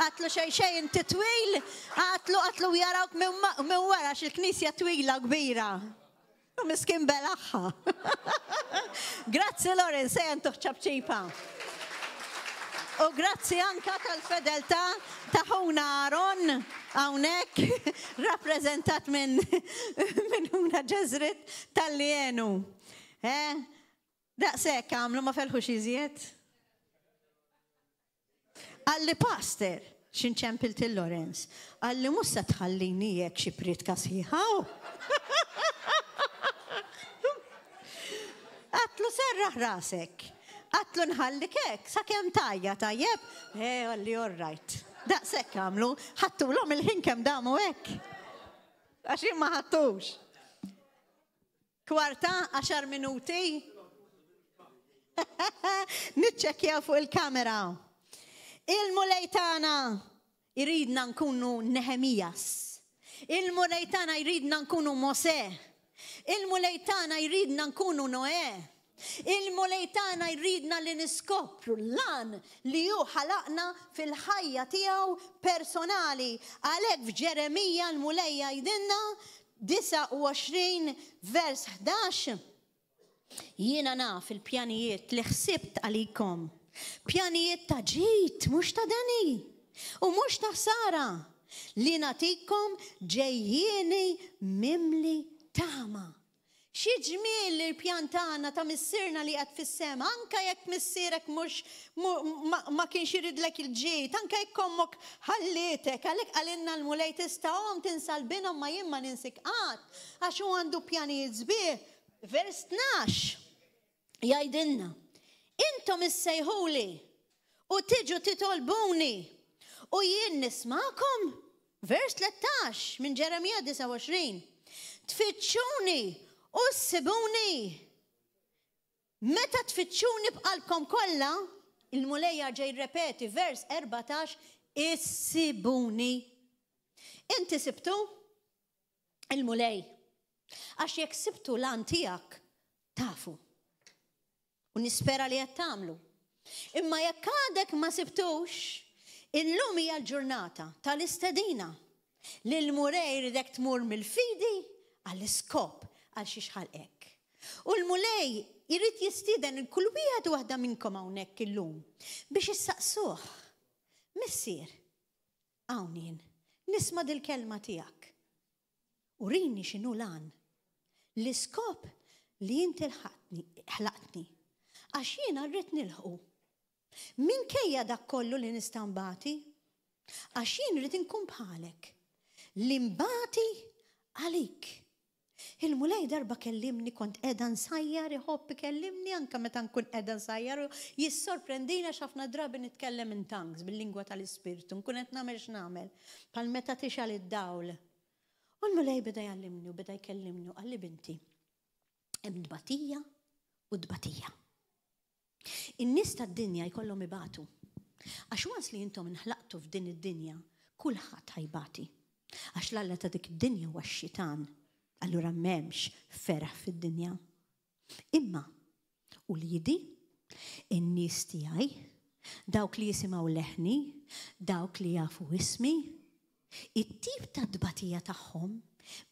Għatlu xejn inti twil, għatlu jarawk minn wara x'il-knisja twila kbira. U miskin belaħħa. Grazzi Lorenzo, sejn tuħċab ċipa. U grazzi anka tal-fedeltà ta' Ħuna Aron hawnhekk rappreżentat minn Ħuna Ġeżrit tal-Lienu. Daqshekk għamlu ma felħux iżjed. Għalli pastor x'inċempilt il-Lorenz, għalli mhux se tħallini hekk xi pritka sħiħaw. Għatlu serraħ rasek. Għatlu nħallik hekk, sakemm tajja tajjeb. Għalli all right. Daqshekk għamlu, ħattulhom il-ħin kemm damu hekk. Għax ma ħattux. Kwarta, 10 minuti. Niċċekkjaw fuq il-kamera. Il-Mulej tagħna jridna nkunu Nehemijas. Il-Mulej tagħna jridna nkunu Mosè. Il-Mulej tagħna jridna nkunu Noè. Il-Mulej tagħna jridna li niskopru lan li hu ħalaqna fil-ħajja tiegħu personali. Għalhekk f'Ġeremija l-Mulej jgħidilna 29 vers 11. Jiena naf il-pjanijiet li ħsibt għalikom. Pjanijiet ta' ġid, mhux ta' dani. U mhux ta' ħsara li nagħtikom ġejjieni mimli tama. Xi ġmiel li l-pjan tagħna ta' missierna li qed fis-sema, anke jekk missierek mhux ma kienx iridlek il-ġid, anke jekk ommok ħallietek, għalhekk qalilna l-Mulej tistgħuhom tinsal binhom ma jien ma ninsik qatt, għax hu għandu pjanijiet sbieħ. Vers 12 jgħidilna: intom issejħuli u tiġu titolbuni u jien nismakom. Vers 13 minn Ġeremija 29. Tfittxuni u ssibuni. Meta tfittxuni b'qalbkom kollha, il-Mulej jerġa' jirrepeti vers 14, issibuni. Inti sibtu il-Mulej. Għax jekk sibtu lan tiegħek tafu. U nispera li qed tagħmlu. Imma jekk għadek ma sibtux, illum hija l-ġurnata tal-istedina li l-Mulej jridek tmur mill-fidi għall-iskop għal xi xħalqek. U l-Mulej jrid jistieden kull wieħed u waħda minnkom hawnhekk illum biex issaqsuh: Missier, hawn jien nisma' dil-kelma tiegħek. Urini x'inhu lan l-iskop li inti ħlaqtni għax jiena rrid nilħqu. Minkejja dak kollu li nista' nbagħti, għax jien rrid inkun bħalek li nbagħti għalik. Il-Mulej darba kellimni kont qiegħda nsajjar, iħobb ikellimni anke meta nkun qiegħda nsajjar, jissorprendina x'ħafna drabi nitkellem in tongues bil-lingwa tal-Ispirtu, nkun qed nagħmel x'nagħmel bħal meta tixal id-dawl. U l-Mulej beda jgħallimni u beda jkellimni u qalli binti, hemm dbatija u dbatija. In-nies tad-dinja jkollhom ibatu. Għax wans li intom inħlaqtu f'din id-dinja, kulħadd ħajbati. Għax l-alla ta' dik id-dinja huwa x-xitan, allura m'hemmx ferħ fid-dinja. Imma u liedi, in-nies tiegħi dawk li jisimaw leħni, dawk li jafu ismi, it-tip ta' dbatija tagħhom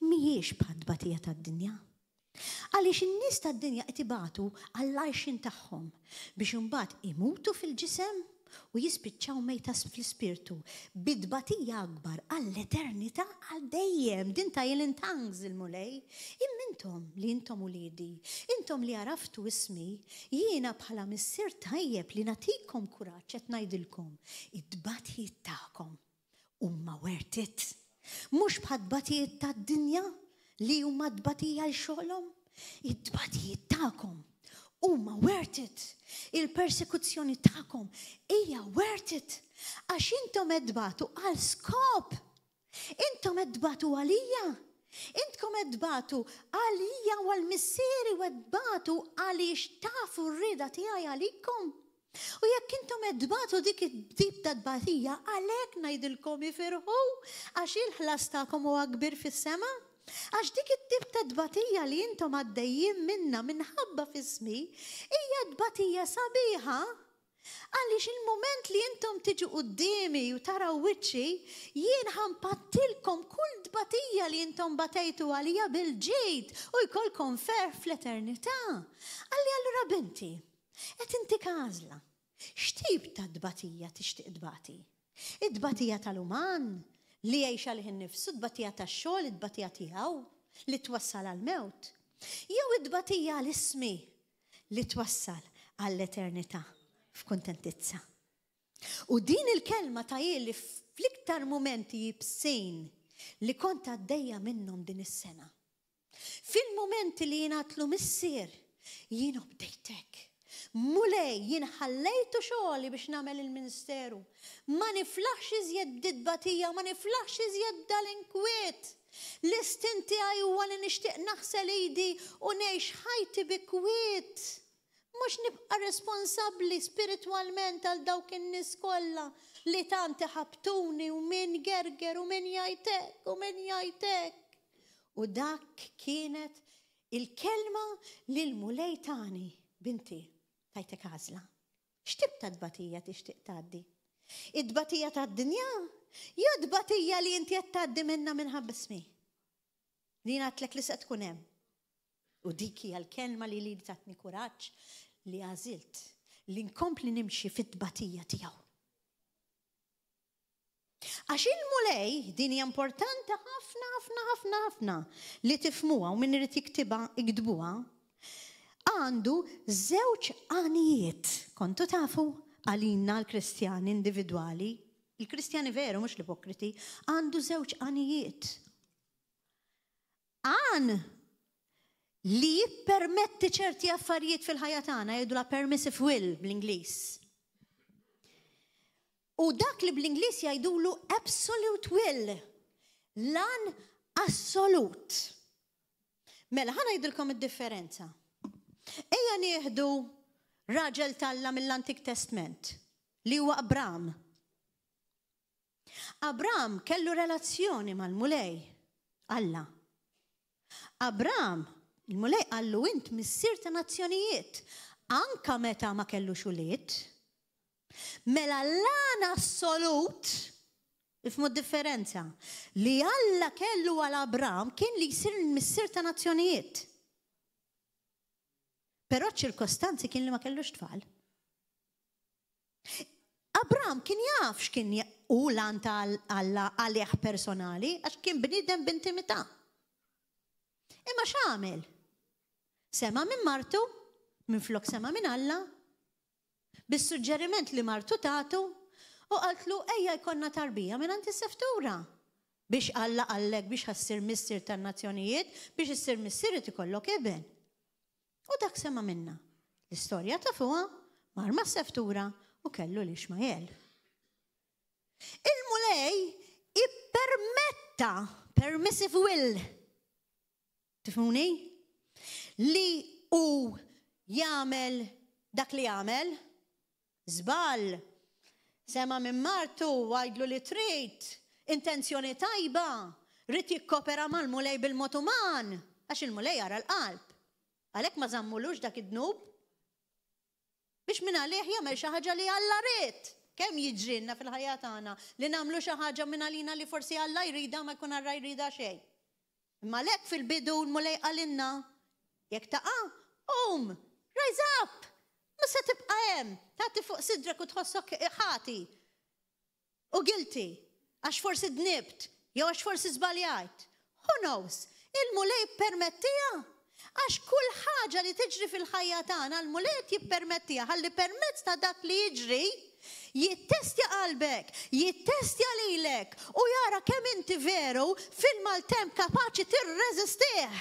mhijiex bħal dbatija tad-dinja. Għaliex in-nies tad-dinja qed ibatu għall-għajxin tagħhom biex imbagħad imutu fil-ġisem u jispiċċaw mejta fl-ispirtu bidbatija akbar għall-eternità għal dejjem. Din ta' tongues il-mulej. Intom li intom uliedi, intom li għaraftu ismi, jiena bħala missier tajjeb li natikom kuraġġ qed ngħidilkom id-dbatijiet tagħkom huma worth it. Mhux bħal dbatijiet tad-dinja li huma dbatija l-xogħolhom, id-dbatijiet tagħkom huma worth it. Il-persekuzzjoni tagħkom hija worth it. Għax intom edbatu għal skop. Intom edbatu għalija. Intkom edbatu għalija u għal-missieri u edbatu għaliex tafu r-rida tiegħi għalikom. U jekk intom edbatu dik id-tip ta' dbatija għalhekk ngħidilkom ifirħu għax il-ħlas tagħkom huwa kbir fis-sema. Għax dik it-tip ta' dbatija li intom għaddejjin minna minħabba f'ismi hija dbatija sabiħa. Għaliex il-moment li intom tiġu qudiemi u taraw wiċċi jien ħampattilkom kull dbatija li intom batejtu għalija bil-ġid u jkollkom fer fl-eternità. Allura binti, qed inti għażla. X'tip ta' dbatija tixtieq dbati? Id-dbatija tal-uman li jgħix għalih innifsu, id-dbatija tax-xogħol, id-dbatija tiegħu li twassal għall-mewt. Jew id-dbatija l-ismi li twassal għall-eternità f'kuntentizza. U din il-kelma ta' li fl-iktar momenti jibsin li kont għaddejja minnhom din is-sena. Fil-momenti li jingħatlu missier, jien bdejtek. Mulej, jien ħallejtu xogħli biex nagħmel il-ministeru. Ma niflaħx iżjed didbatija, ma niflaħx iżjed dal-inkwiet. L-istinti tiegħi huwa li nixtieq naħsel idi u ngħix ħajti bi kwiet. Mhux nibqa' responsabbli spiritwalment għal dawk in-nies kollha li tant ħabtuni u min gerger u min jgħidek u min jgħidek. U dak kienet il-kelma li l-mulej tani, binti, tajtek għażla. X'tib ta' dbatija tixtieq tgħaddi? Id-dbatija tad-dinja jew dbatija li inti qed tgħaddi minnha minħabba ismi? Li ngħidlek li se tkun hemm. U dik hija l-kelma li tatni kuraġġ li għażilt li nkompli nimxi fit-tbatija tiegħu. Għax il-mulej din hija importanti ħafna li tifhmuha u min irid jiktbuha għandu żewġ għanijiet. Kontu tafu għalina l-Kristjani individwali, il-Kristjani veru mhux l-ipokriti, għandu żewġ għanijiet. Għan li jippermetti ċerti affarijiet fil-ħajja tagħna jgħidu la permissive will bl-Ingliż. U dak li bl-Ingliż jgħidulu absolute will, lan assolut. Mela ħa ngħidilkom id-differenza. Ejja nieħdu raġel talla mill-Antik Testament li huwa Abram. Abram kellu relazzjoni mal-mulej Alla. Abram, il-mulej għallu int missier ta' nazzjonijiet, anka meta ma kellu xuliet. Mela lan assolut, ifmu differenza, li Alla kellu għal Abram kien li jsir missier ta' nazzjonijiet. Però ċirkostanzi kien li ma kellux tfal. Abram kien jaf x'kien u lan ta' Alla għalih personali, għax kien bniedem b'intimità. Imma x'għamel? Sema minn martu, minn flok sema minn Alla, bis-suġġeriment li martu tagħtu u qaltlu ejja jkollna tarbija minn għand is-seftura biex Alla qallek biex ħassir missier tan-nazzjonijiet biex issir missier ikollok eben. U dak sema minna. L-istorja ta' fuqha mar ma' seftura u kellu l-Ixmajel. Il-mulej ippermetta permissive will. Tifhmuni? Li u jagħmel dak li jagħmel, żball, sema minn martu għajdlu li trid, intenzjoni tajba, rid jikkopera mal-mulej bil-mod uman, għax il-mulej jara l-qalb. Għalhekk ma żammulux dak id-dnub. biex minn għalih jagħmel xi ħaġa li Alla rid. Kemm jiġrilna fil-ħajja tagħna li nagħmlu xi ħaġa minn għalina li forsi Alla jrida ma jkun Alla jrida xejn. Imma lek fil-bidu l-mulej qalilna jekk taqa' rise up! Ma se tibqa' hemm, tagħti fuq sidrek u tħossok ħati u guilty għax forsi dnibt jew għax forsi żbaljajt. Who knows? Il-mulej permettija għax kull ħaġa li tiġri fil-ħajja tagħna l-mulej jippermettija ħalli permezz ta' dak li jiġri jittestja qalbek, jittestja lilek u jara kemm inti veru fil-maltemp kapaċi tirreżistih.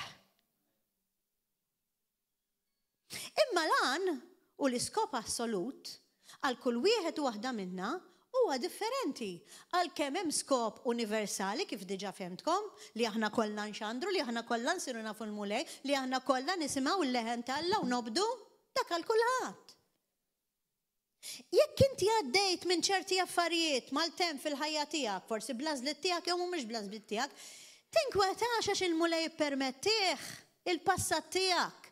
Imma lan u l-iskop assolut għal kull wieħed u waħda minna huwa differenti. Għal kemm hemm skop universali kif diġà fehmtkom li aħna kollha nxandru, li aħna kollha nsiru nafu l-mulej, li aħna kollha nisimgħu l-leħen tal-Alla u nobdu dak għal kulħadd. Jekk inti għaddejt minn ċerti affarijiet mal-temp fil-ħajja tiegħek, forsi blażlit tiegħek jew mhumiex blażlit tiegħek, tinkwetax għax il-mulej jippermettih il-passat tiegħek.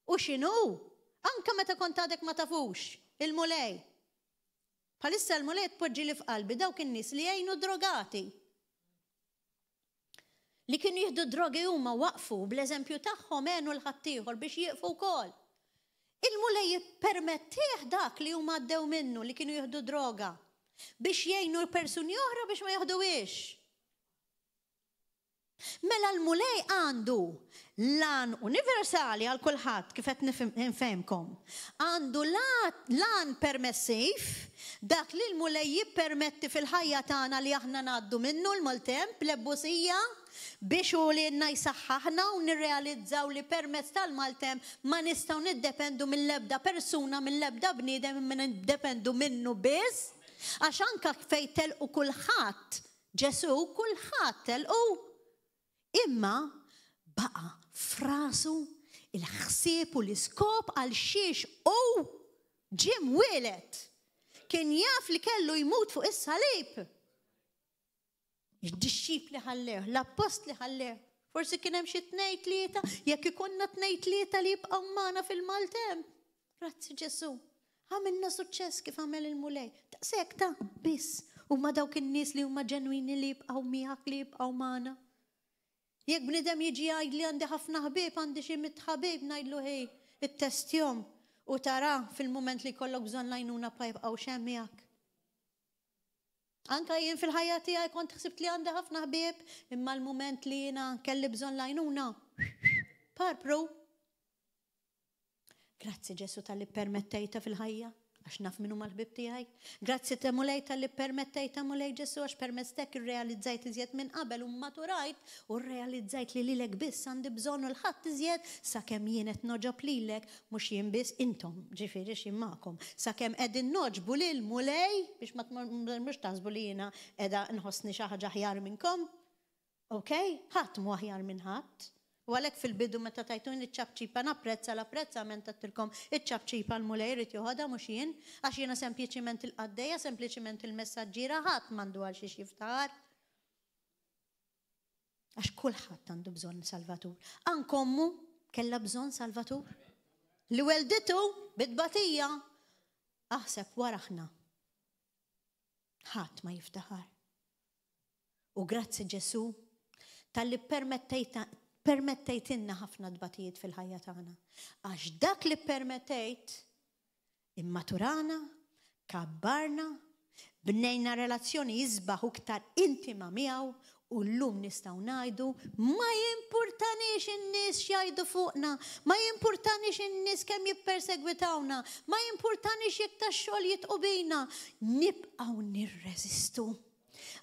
U x'inhu? Anke meta kont għadek ma tafux il-mulej. Bħalissa l-mulej tpoġġi li f'qalbi dawk in-nies li jgħinu drogati. Li kienu jieħdu drogi huma waqfu bl-eżempju tagħhom għenu l-ħaddieħor biex jieqfu wkoll. Il-mulej jippermettih dak li huma għaddew minnu li kienu jieħdu droga biex jgħinu persuni oħra biex ma jaħduwiex. Mela l-mulej għandu lan universali għal kulħadd kif qed nifhemkom. Għandu lan permessiv dak li l-mulej jippermetti fil-ħajja tagħna li aħna ngħaddu minnu l-maltemp l-ebbusija biex u li jsaħħaħna u nirrealizzaw li permezz tal-maltemp ma nistgħu niddependu mill-ebda persuna, mill-ebda bniedem minn niddependu minnu biss, għax anke fejn telqu kulħadd Ġesu kulħadd telqu. Imma baqa frasu il-ħsieb u l-iskop għal xiex u ġim wieled. Kien jaf li kellu jmut fuq is-salib. Id-dixxip li ħallew, l-appost li ħallew. Forsi kien hemm xi tnejn tlieta, jekk ikonna tnejn tlieta li jibqgħu magħna fil-maltemp. Grazzi Ġesu. Għamilna suċċess kif għamel il-mulej. Daqshekk ta' biss. Huma dawk in-nies li huma ġenwini li jibqgħu miegħek li jibqgħu magħna. Jekk bniedem jiġi jgħid li għandi ħafna ħbieb, għandi xi mit ħbieb ngħidlu ħej, it-testjhom u tara fil-mument li jkollok bżonn għajnuna pa jibqgħu xemm miegħek. Anke jien fil-ħajja tiegħi kont ħsibt li għandi ħafna ħbieb, imma l-mument li jiena kelli bżonn għajnuna parpru. Grazzi Ġesu tal-li permettejta fil-ħajja. Għax naf minnu mal-ħbib tiegħi. Grazzi ta' mulej tal-li permettejta mulej Ġesu għax permestek irrealizzajt iżjed minn qabel u maturajt u rrealizzajt li lilek biss għandi bżonn u l-ħadd iżjed sakemm jien qed noġob lilek mhux jien biss intom, ġifieri xi magħkom. Sakemm qegħdin noġbu lil mulej biex ma mhux taħsbu li jiena qiegħda nħossni xi ħaġa aħjar minnkom. Okay? Ħadd mhu aħjar minn ħadd. U għalek fil-bidu meta tajtuni iċ-ċabċipa napprezza l-apprezzament tattilkom iċ-ċabċipa l-mulej rrit joħodha mhux jien, għax jiena sempliċiment il-qaddejja, sempliċiment il-messaġġiera ħadd m'għandu għal xi jiftar. Għax kulħadd għandu bżonn salvatur. Anke ommu kellha bżonn salvatur. Li welditu bit-tbatija aħseb waraħna. Ħadd ma jiftaħar. U grazzi Ġesu tal-li permettejtinna ħafna dbatijiet fil-ħajja tagħna. Għax dak li permettejt immaturana, kabbarna, bnejna relazzjoni jisbaħ iktar intima miegħu u llum nistgħu ngħidu ma jimpurtanix in-nies x'jgħidu fuqna, ma jimpurtanix in-nies kemm jippersegwitawna, ma jimpurtanix jekk tax-xogħol jitqu bina, nibqgħu nirreżistu.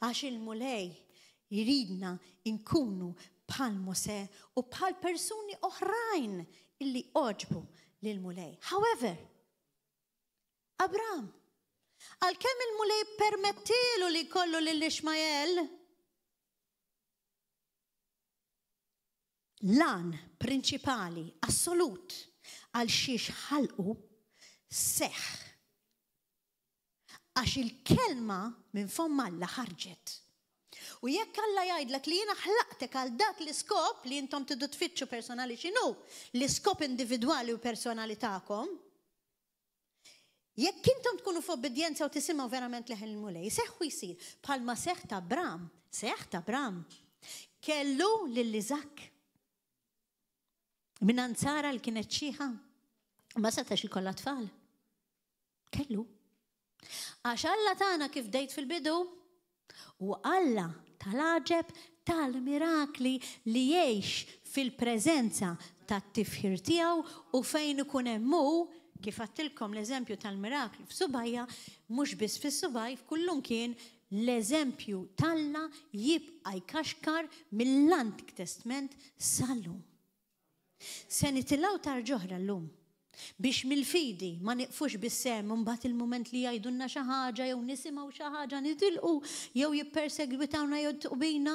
Għax il-mulej jridna nkunu bħal Mose u bħal persuni oħrajn illi oġbu lil mulej. However, Abraham, għalkemm il-mulej permettilu li kollu lil Ishmael, lan prinċipali assolut għal xiex ħalqu seħ. Għax il-kelma minn fom Alla ħarġet. U jekk Alla jgħidlek li jiena ħlaqtek għal dak l-iskop li intom tiddu tfittxu personali x'inhu, l-iskop individwali u personali tagħkom, Jekk intom tkunu f'obbedjenza u tisimgħu verament leħen il-mulej, seħħu jsir bħalma seħħ ta' Abram, kellu lil Iżak. Minn Sara li kienet xieħa, ma setax ikollha tfal. Kellu. Għax Alla tagħna kif dejt fil-bidu, u Alla tal-aġeb tal-mirakli li jgħix fil-preżenza tat-tifħir tiegħu u fejn ikun hemm hu, kif għattilkom l-eżempju tal-mirakli f'Subajja, mhux biss fis-Subaj, f'kullum kien l-eżempju talla jibqa' jkaxkar mill-Antik Testament sal-lum. Se nitilgħu tar-ġoħra llum biex mill-fidi ma niqfux bis-sem mbagħad il-mument li jgħidulna xi ħaġa jew nisimgħu xi ħaġa nitilqu jew jippersegwitawna jew tqbina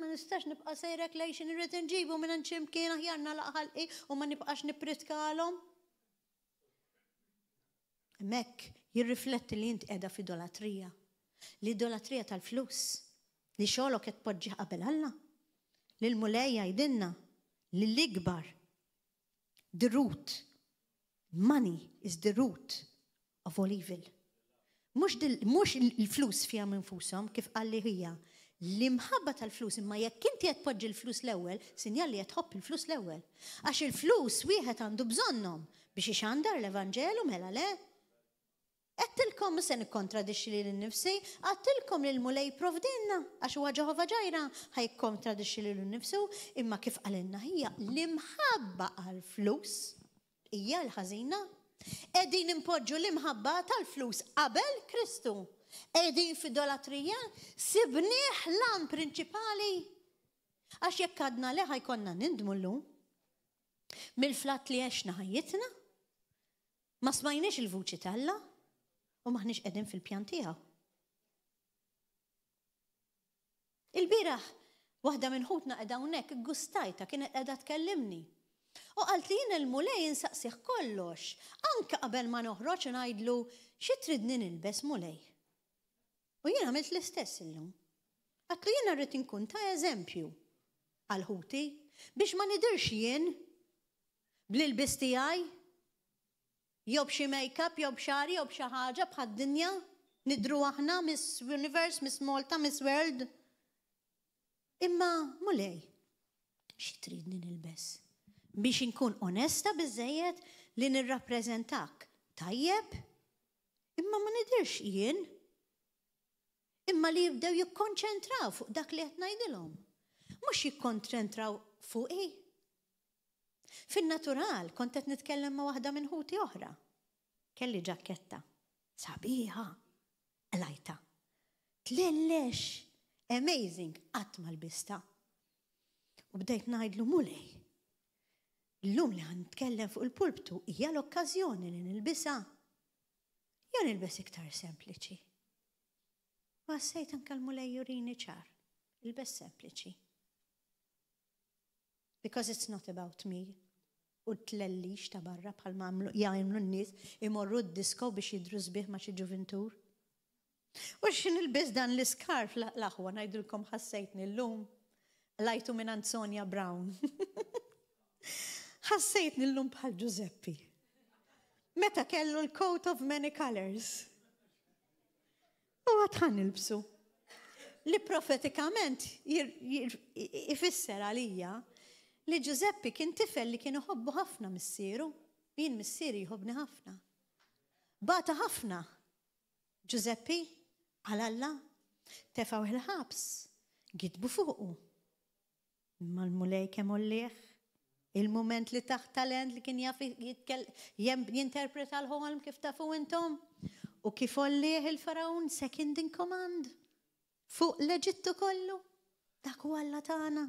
ma nistax nibqa' sejrek lejn irrid inġibu minn x'imkien aħjar nagħlaq ħalqi u ma nibqax nippritkalhom. Hemmhekk jirrifletti li int qiegħda f'idolatrija. L-idolatrija tal-flus li xogħolok qed tpoġġi qabel Alla. Lil mulej jgħidilna l-ikbar the root. Money is the root of all evil. Mux il-flus fija minn fushom kif qalli hija. L-imħabba tal-flus imma jekk inti qed tpoġġi l-flus l-ewwel, sinjal li qed tħobb il-flus l-ewwel. Għax il-flus wieħed għandu bżonnhom biex ixandar l-Evanġelu mela le. Għattilkom se nikkontradixxi li l-nifsi, għattilkom li l-mulej provdinna, għax huwa Ġeħova Ġajra ħajkontradixxi li l-nifsu, imma kif għalinna hija l-imħabba għal-flus hija l-ħażina. Qegħdin impoġġu l-imħabba tal-flus qabel Kristu. Qegħdin f'idolatrija sibnieh l-an prinċipali. Għax jekk għadna le ħajkonna nindmu llum mill-flatt li għexna ħajjitna, ma smajniex il-vuċi tal-Alla. U maħniex qegħdin fil-pjan tiegħu. Il-bieraħ waħda minn ħutna qiegħda hawnhekk iggustajta kienet qiegħda tkellimni. U qalt li jien il-mulej insaqsih kollox, anke qabel ma noħroġ ngħidlu xi tridni nilbes mulej. U jien għamilt l-istess illum. Qalt li jiena rrid inkun ta' eżempju għal ħuti biex ma nidirx jien bl-ilbis tiegħi jew b'xi make-up, jew b'xari, jew b'xi ħaġa bħad-dinja, nidru aħna Miss Universe, Miss Malta, Miss World. Imma mulej, xi tridni nilbes? Biex inkun onesta biżejjed li nirrappreżentak tajjeb, imma ma nidirx jien. Imma li jibdew jikkonċentraw fuq dak li qed ngħidilhom. Mhux jikkonċentraw fuqi. Fin-natural kont qed nitkellem ma' waħda minn ħuti oħra. Kelli ġakketta sabiħa, lajta. Tlellex, amazing, qatt ma lbista. U bdejt ngħidlu mulej. Illum li ħanitkellem fuq il-pulptu hija l-okkażjoni li nilbisha. Jew nilbes iktar sempliċi. Ma sejt anke l-mulej jurini ċar, ilbes sempliċi. Because it's not about me. U tlellix ta' barra bħalma jgħamlu n-nies imorru d-disko biex jidru sbieħ ma' xi ġuventur. U xin il-biz dan l-iskarf l-aħwa ngħidulkom ħassejtni l-lum. Lajtu minn Sonja Brown. Ħassejtni l-lum bħal Giuseppi. Meta kellu l-coat of many colors. U għatħan il-bsu. Li profetikament ifisser għalija li Giuseppi kien tifel li kienu ħobbu ħafna missieru. Jien missieri jħobbni ħafna. Bata ħafna. Giuseppi għal-Alla tefaw il-ħabs. Gidbu fuqu. Imma l-mulej kemm ollieħ. Il-moment li taħt talent li kien jaf jinterpreta l-ħolm kif tafu intom. U kif ollieħ il-farawn second in command. Fuq l-Eġittu kollu. Dak huwa Alla tagħna.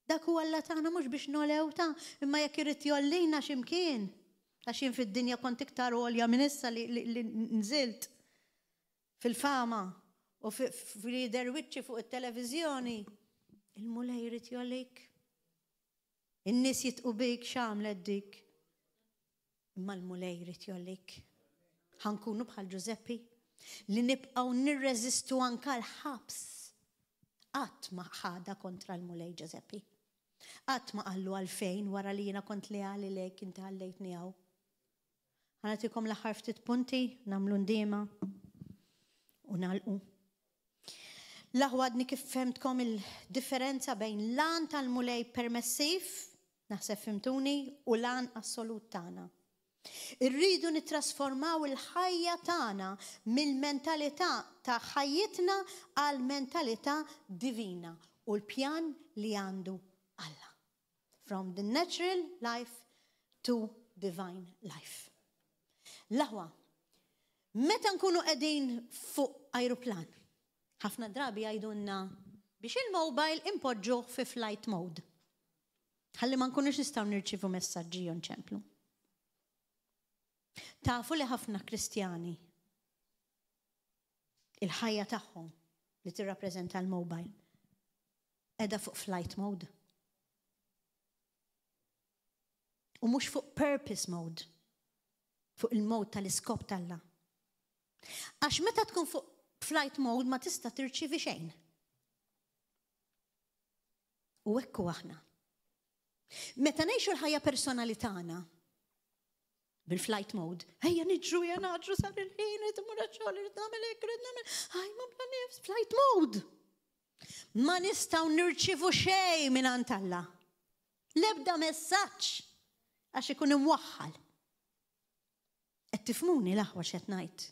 Dak huwa Alla tagħna mhux biex nolew ta' imma jekk irid jollina x'imkien. Għax jien fid-dinja kont iktar għolja minn issa li nżilt fil-fama u fil-lider wiċċi fuq it-televiżjoni. Il-mulej irid jollik. In-nies jitqu bik x'għamlet dik. Imma l-mulej irid jollik. Ħankunu bħal Giuseppi li nibqgħu nirreżistu anke l-ħabs. Qatt ma ħada kontra l-mulej Giuseppi. Qatt ma qallu għalfejn wara li jiena kont leali lejk inti ħallejtni hawn. ħanatikom l-aħħar ftit punti, nagħmlu ndiema u nagħlqu. L-aħwadni kif fehmtkom il-differenza bejn lan tal-mulej permessiv, naħseb fimtuni, u lan assolut tagħna. Irridu nittrasformaw il-ħajja tagħna mill-mentalità ta' ħajjitna għal mentalità divina u l-pjan li għandu Alla. From the natural life to divine life. L-aħwa, meta nkunu qegħdin fuq ajruplan, ħafna drabi jgħidulna biex il-mobile impoġġuh fi flight mode. Ħalli ma nkunux nistgħu nirċievu messaġġi jew nċemplu. Tafu li ħafna Kristjani il-ħajja tagħhom li tirrappreżenta l-mobile qiegħda fuq flight mode. U mhux fuq purpose mode, fuq il-mode tal-iskop tal-Alla. Għax meta tkun fuq flight mode ma tista' tirċievi xejn. U hekk aħna. Meta ngħixu l-ħajja personali tagħna bil-flight mode, ejja niġru ja naġru sar il-ħin, qed imur xogħol, irid nagħmel hekk, irid nagħmel ma bla nifs, flight mode. Ma nistgħu nirċievu xejn mingħand Alla. L-ebda messaġġ għax ikun imwaħħal. Qed tifhmuni l-aħwa x'qed ngħid.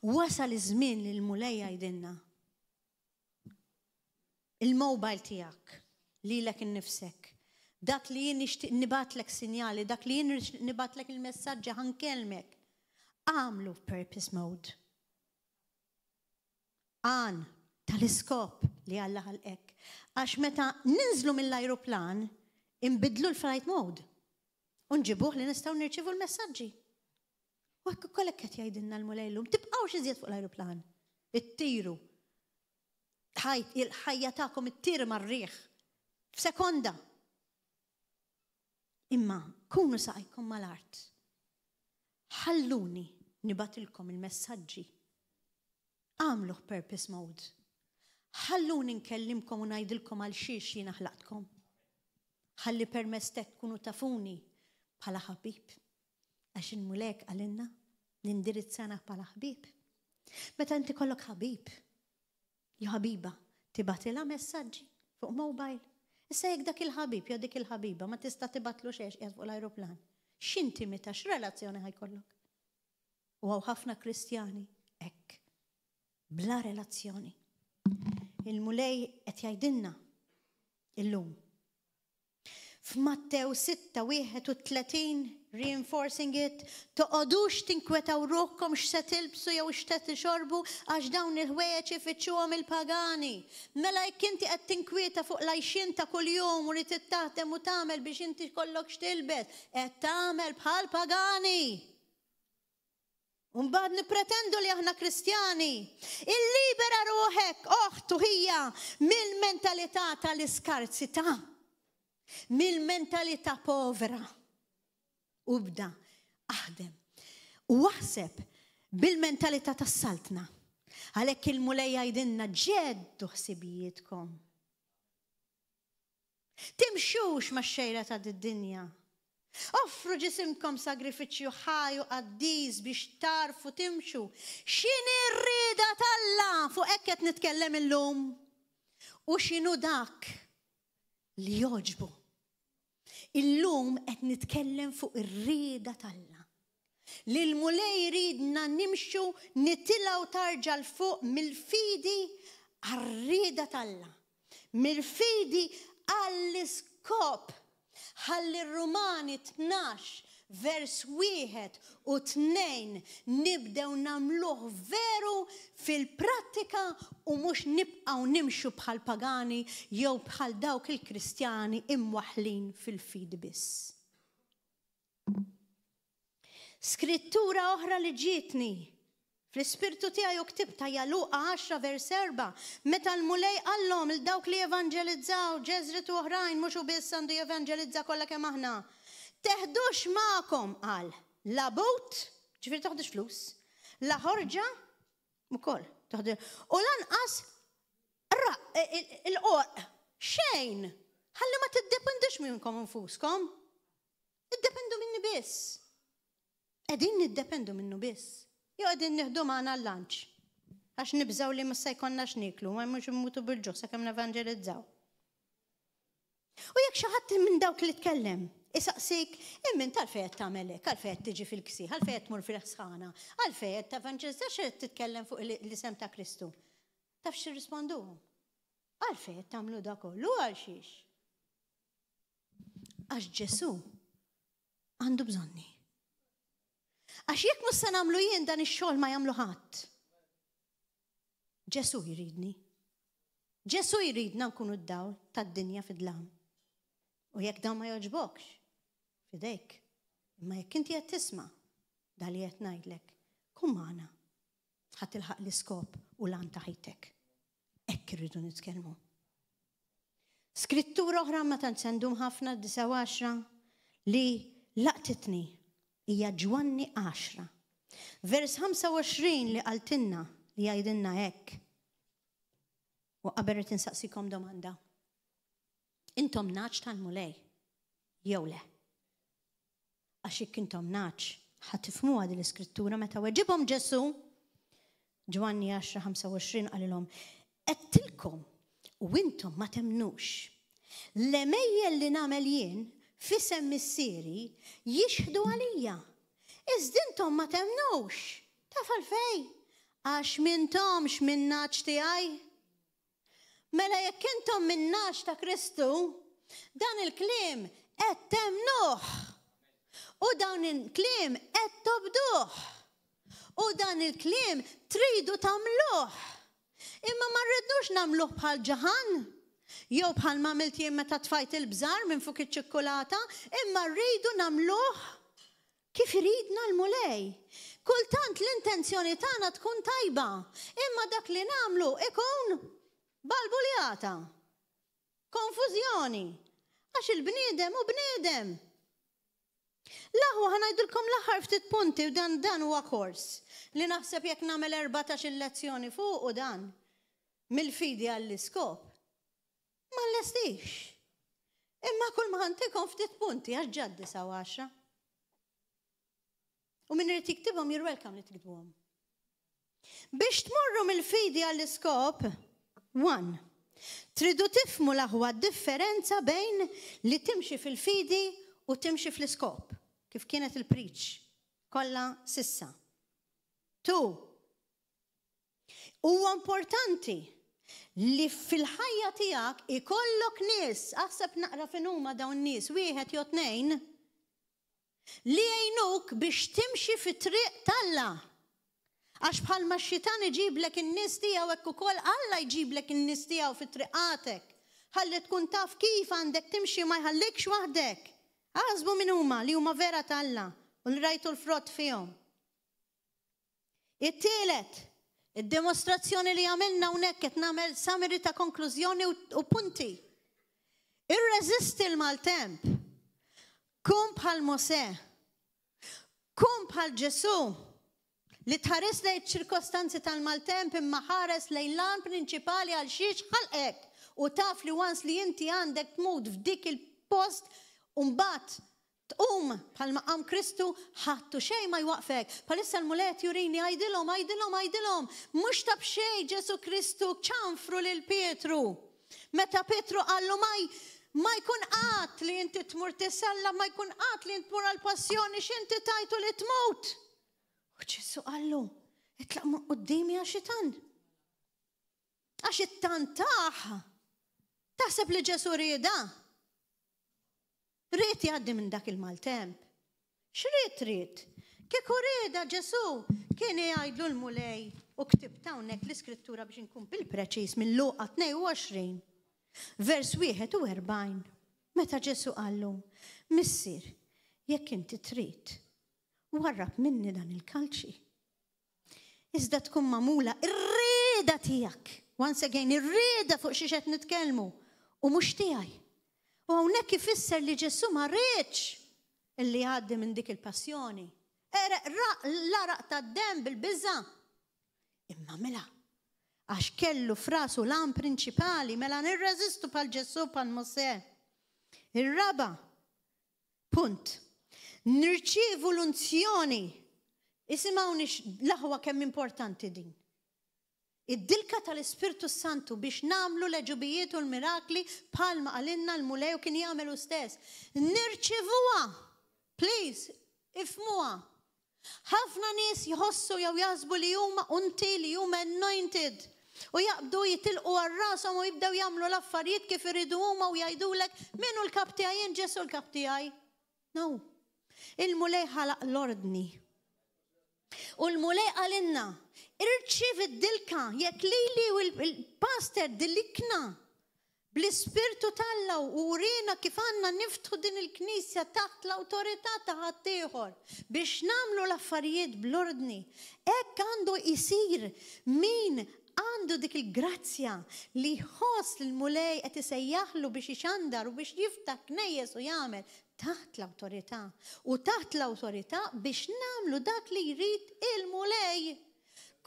Wasal iż-żmien li l-mulej jgħidilna il-mobile tiegħek lilek innifsek, dak li jien nixtieq nibatlek sinjali, dak li jien nibatlek il-messaġġi ħankellmek, għamlu purpose mode. Għan tal-iskop li Alla ħalqek. Għax meta ninżlu mill-ajruplan inbidlu l-flight mode u nġibuh li nistgħu nirċievu l-messaġġi. U hekk kollek qed jgħidilna l-mulejlum, tibqgħux iżjed fuq l-ajruplan. Ittiru. Il-ħajja tagħkom ittir mar-riħ f'sekonda. Imma kunu saqajkom mal-art. Ħalluni nibatilkom il-messaġġi. Għamluh purpose mode. Ħalluni nkellimkom u ngħidilkom għal xiex jiena ħlaqtkom. Ħalli permezz tkunu tafuni bħala ħabib. Għax il-mulek għalinna nindirizzana bħala ħabib. Meta inti kollok ħabib, jew ħabiba, tibatilha messaġġi fuq mobile. Issa jekk dak il-ħabib jew dik il-ħabiba ma tista' tibatlu xejn qiegħed fuq l-ajruplan. X'intimità, x'relazzjoni ħajkollok? U hawn ħafna Kristjani hekk. Bla relazzjoni. Il-mulej qed jgħidilna illum. F'Mattew 6:31, reinforcing it, toqgħodux tinkwetaw ruħkom x'se tilbsu jew x'se tixorbu għax dawn il-ħwejjeġ ifittxuhom il-pagani. Mela jekk inti qed tinkwieta fuq l-għajxin ta' kuljum u rid tittaħdem u tagħmel biex inti kollok x'tilbes, qed tagħmel bħal pagani. U mbagħad nippretendu li aħna Kristjani. Illibera ruħek oħtu hija mill-mentalità tal-iskarzità. Mill-mentalità povera. U bda aħdem. U waħseb bil-mentalità tas-saltna. Għalhekk il-mulej jgħidilna ġeddu ħsibijietkom. Timxux max-xejra ta' d-dinja. Offru ġisimkom sagrifiċċju ħaju qaddis biex tarfu timxu. X'inhi r-rieda tal-Alla fuq hekk qed nitkellem illum? U x'inhu dak li joġbu. Illum qed nitkellem fuq ir-rieda tal-Alla. Li l-mulej jridna nimxu nitilgħu tarġa' l fuq mill-fidi għar-rieda tal-Alla. Mill-fidi għall-iskop. Ħalli r-Rumani 12 vers 1 u 2 nibdew nagħmluh veru fil-prattika u mhux nibqgħu nimxu bħal pagani jew bħal dawk il-Kristjani imwaħħlin fil-fid biss. Skrittura oħra li ġietni fl-ispirtu tiegħi u ktibta hija Luqa 10 vers 4 meta l-mulej qallhom il dawk li evanġelizzaw ġeżret u oħrajn mhux biss għandu jevanġelizza kollha kemm aħna. Teħdux magħkom qal la but, ġifieri taħdux flus, la ħorġa ukoll taħdu u lanqas il-qorq xejn. Ħalli ma tiddependux minnkom infuskom. Iddependu minni biss. Qegħdin niddependu minnu biss. Jew qegħdin nieħdu magħna l-lunch. Għax nibżaw li ma se jkollnax niklu, ma mhux immutu bil-ġuħ sakemm nevanġelizzaw. U jekk xi ħadd minn dawk li tkellem, isaqsik, immin tal-fejn qed tagħmel hekk, għalfejn qed tiġi fil-ksieħ, għalfejn qed tmur fil-ħsħana, għalfejn qed tevanġelizza x'qed titkellem fuq l-isem ta' Kristu. Taf x'irrisponduhom? Għalfejn qed tagħmlu dak kollu għal xiex? Għax Ġesu għandu bżonni. Għax jekk mhux se nagħmlu jien dan ix-xogħol ma jagħmlu ħadd. Ġesu jridni. Ġesu jridna nkunu d-dawl tad-dinja fid-dlam. U jekk dan ma jogħġbokx, fidejk. Imma jekk inti qed tisma' dak li qed ngħidlek, kun magħna. Ħadd tilħaq l-iskop u lan ta' ħajtek. Hekk irridu nitkellmu. Skrittura oħra ma tant sendum ħafna 19 li laqtitni hija Ġwanni 10. Vers 25 li qaltilna li jgħidilna hekk. U qabel rid insaqsikom domanda. Intom naċ tal-mulej jew le? Għax jekk intom naċ ħadd tifhmuha din l-iskrittura meta weġibhom Ġesu Ġwanni 10:25 qalilhom qedtilkom u intom ma temnux. L-emejjel li nagħmel jien f'isem missieri jixħdu għalija. Iżda intom ma temnux. Taf għalfejn? Għax m'intomx min-naċ tiegħi. Mela jekk intom min-naċ ta' Kristu, dan il-kliem qed temnuh. U dawn il-kliem qed tobduh. U dan il-kliem tridu tagħmluh. Imma ma rridux nagħmluh bħal ġaħan. Jew bħal ma għamilt jien meta tfajt il-bżar minn fuq iċ-ċikkolata, imma rridu nagħmluh kif iridna l-mulej. Kultant l-intenzjoni tagħna tkun tajba, imma dak li nagħmlu ikun balbuljata. Konfużjoni. Għax il-bniedem u bniedem. Laħu ħanajdilkom l-aħħar ftit punti u dan huwa kors li naħseb jekk nagħmel 14 lezzjoni fuq u dan mill-fidi għall-iskop. Ma l-lestix. Imma kull ma ħantikom ftit punti għax ġaddi sa' 10. U min irid jiktibhom you're welcome li tiktbuhom. Biex tmorru mill-fidi għall-iskop, 1. Tridu tifhmu l-aħwa differenza bejn li timxi fil-fidi u timxi fl-iskop, kif kienet il-preach kollha sissa. 2. Huwa importanti li fil-ħajja tiegħek ikollok nies, aħseb naqra fin huma dawn nies, wieħed jew tnejn, li jgħinuk biex timxi fit-triq tal-Alla. Għax bħalma x-xitan iġiblek in-nies tiegħu hekk ukoll Alla jġiblek in-nies tiegħu fit-triqatek. Ħalli tkun taf kif għandek timxi ma jħallikx waħdek. Għażbu min huma li huma vera tal-Alla u li rajtu l-frott fihom. It-tielet, id-demostrazzjoni li għamilna hawnhekk qed nagħmel summary ta' konklużjoni u punti. Irreżisti l-maltemp. Kun bħal Mosè. Kun bħal Ġesu li tħares lejn ċirkostanzi tal-maltemp imma ħares lejn l-għan prinċipali għal xiex ħalqek u taf li wans li inti għandek tmut f'dik il-post u mbagħad tqum bħalma qam Kristu ħattu xejn ma jwaqfek. Palissa l-mulet jurini għajdilhom. Mhux ta' b'xejn Ġesu Kristu ċanfru lil Pietru. Meta Pietru qallu ma jkun qatt li inti tmur tisalla, ma jkun qatt li inti tmur għall-passjoni x'inti tajtu li tmut. U Ġesu qallu, itlaq ma' qudiemi għax-xitan. Għax it-tan taħ. Taħseb li Ġesu rieda. Ried jgħaddi minn dak il-maltemp. X'ried? Kieku rieda Ġesu kien jgħidlu l-mulej u ktibta hawnhekk l-iskrittura biex inkun bil-preċiż minn Luqa 22, vers 41. Meta Ġesu qallu, Missier, jekk inti trid, warrab minni dan il-kalċi. Iżda tkun magħmula ir-rieda tiegħek. Once again, ir-rieda fuq xi qed nitkellmu u mhux tiegħi. U hawnhekk ifisser li Ġesu ma rridx illi jgħaddi minn dik il-passjoni. L-araq tad-dem bil-biża. Imma mela, għax kellu f'rasu l-għan prinċipali, mela nirreżistu bħal Ġesu bħal Mosè. Ir-raba' punt. nirċievu l-unzjoni. Isimgħuni l-aħwa kemm importanti din. Id-dilka tal-Ispirtu Santu biex namlu l-eġubijiet u l-mirakli bħalma għalinna l-mulej u kien jagħmel stess. Nirċivuha. Please, ifmuha. Ħafna nies jħossu jew jaħsbu li huma unti li huma anointed u jaqbdu jitilqu għar-rashom u jibdew jagħmlu l-affarijiet kif iridu huma u jgħidulek minnu l-kap tiegħi jien Ġesu l-kap tiegħi. No. Il-mulej ħalaq l-ordni. U l-mulej għalinna irċiv id-dilka jekk lili u l-pastor dillikna bl-Ispirtu tal-Alla u urina kif għandna niftħu din il-Knisja taħt l-awtorità ta' ħaddieħor biex nagħmlu l-affarijiet bl-ordni. Hekk għandu jsir min għandu dik il-grazzja li jħoss l-mulej qed isejjaħlu biex ixandar u biex jiftaħ knejjes u jagħmel taħt l-awtorità u taħt l-awtorità biex nagħmlu dak li jrid il-mulej.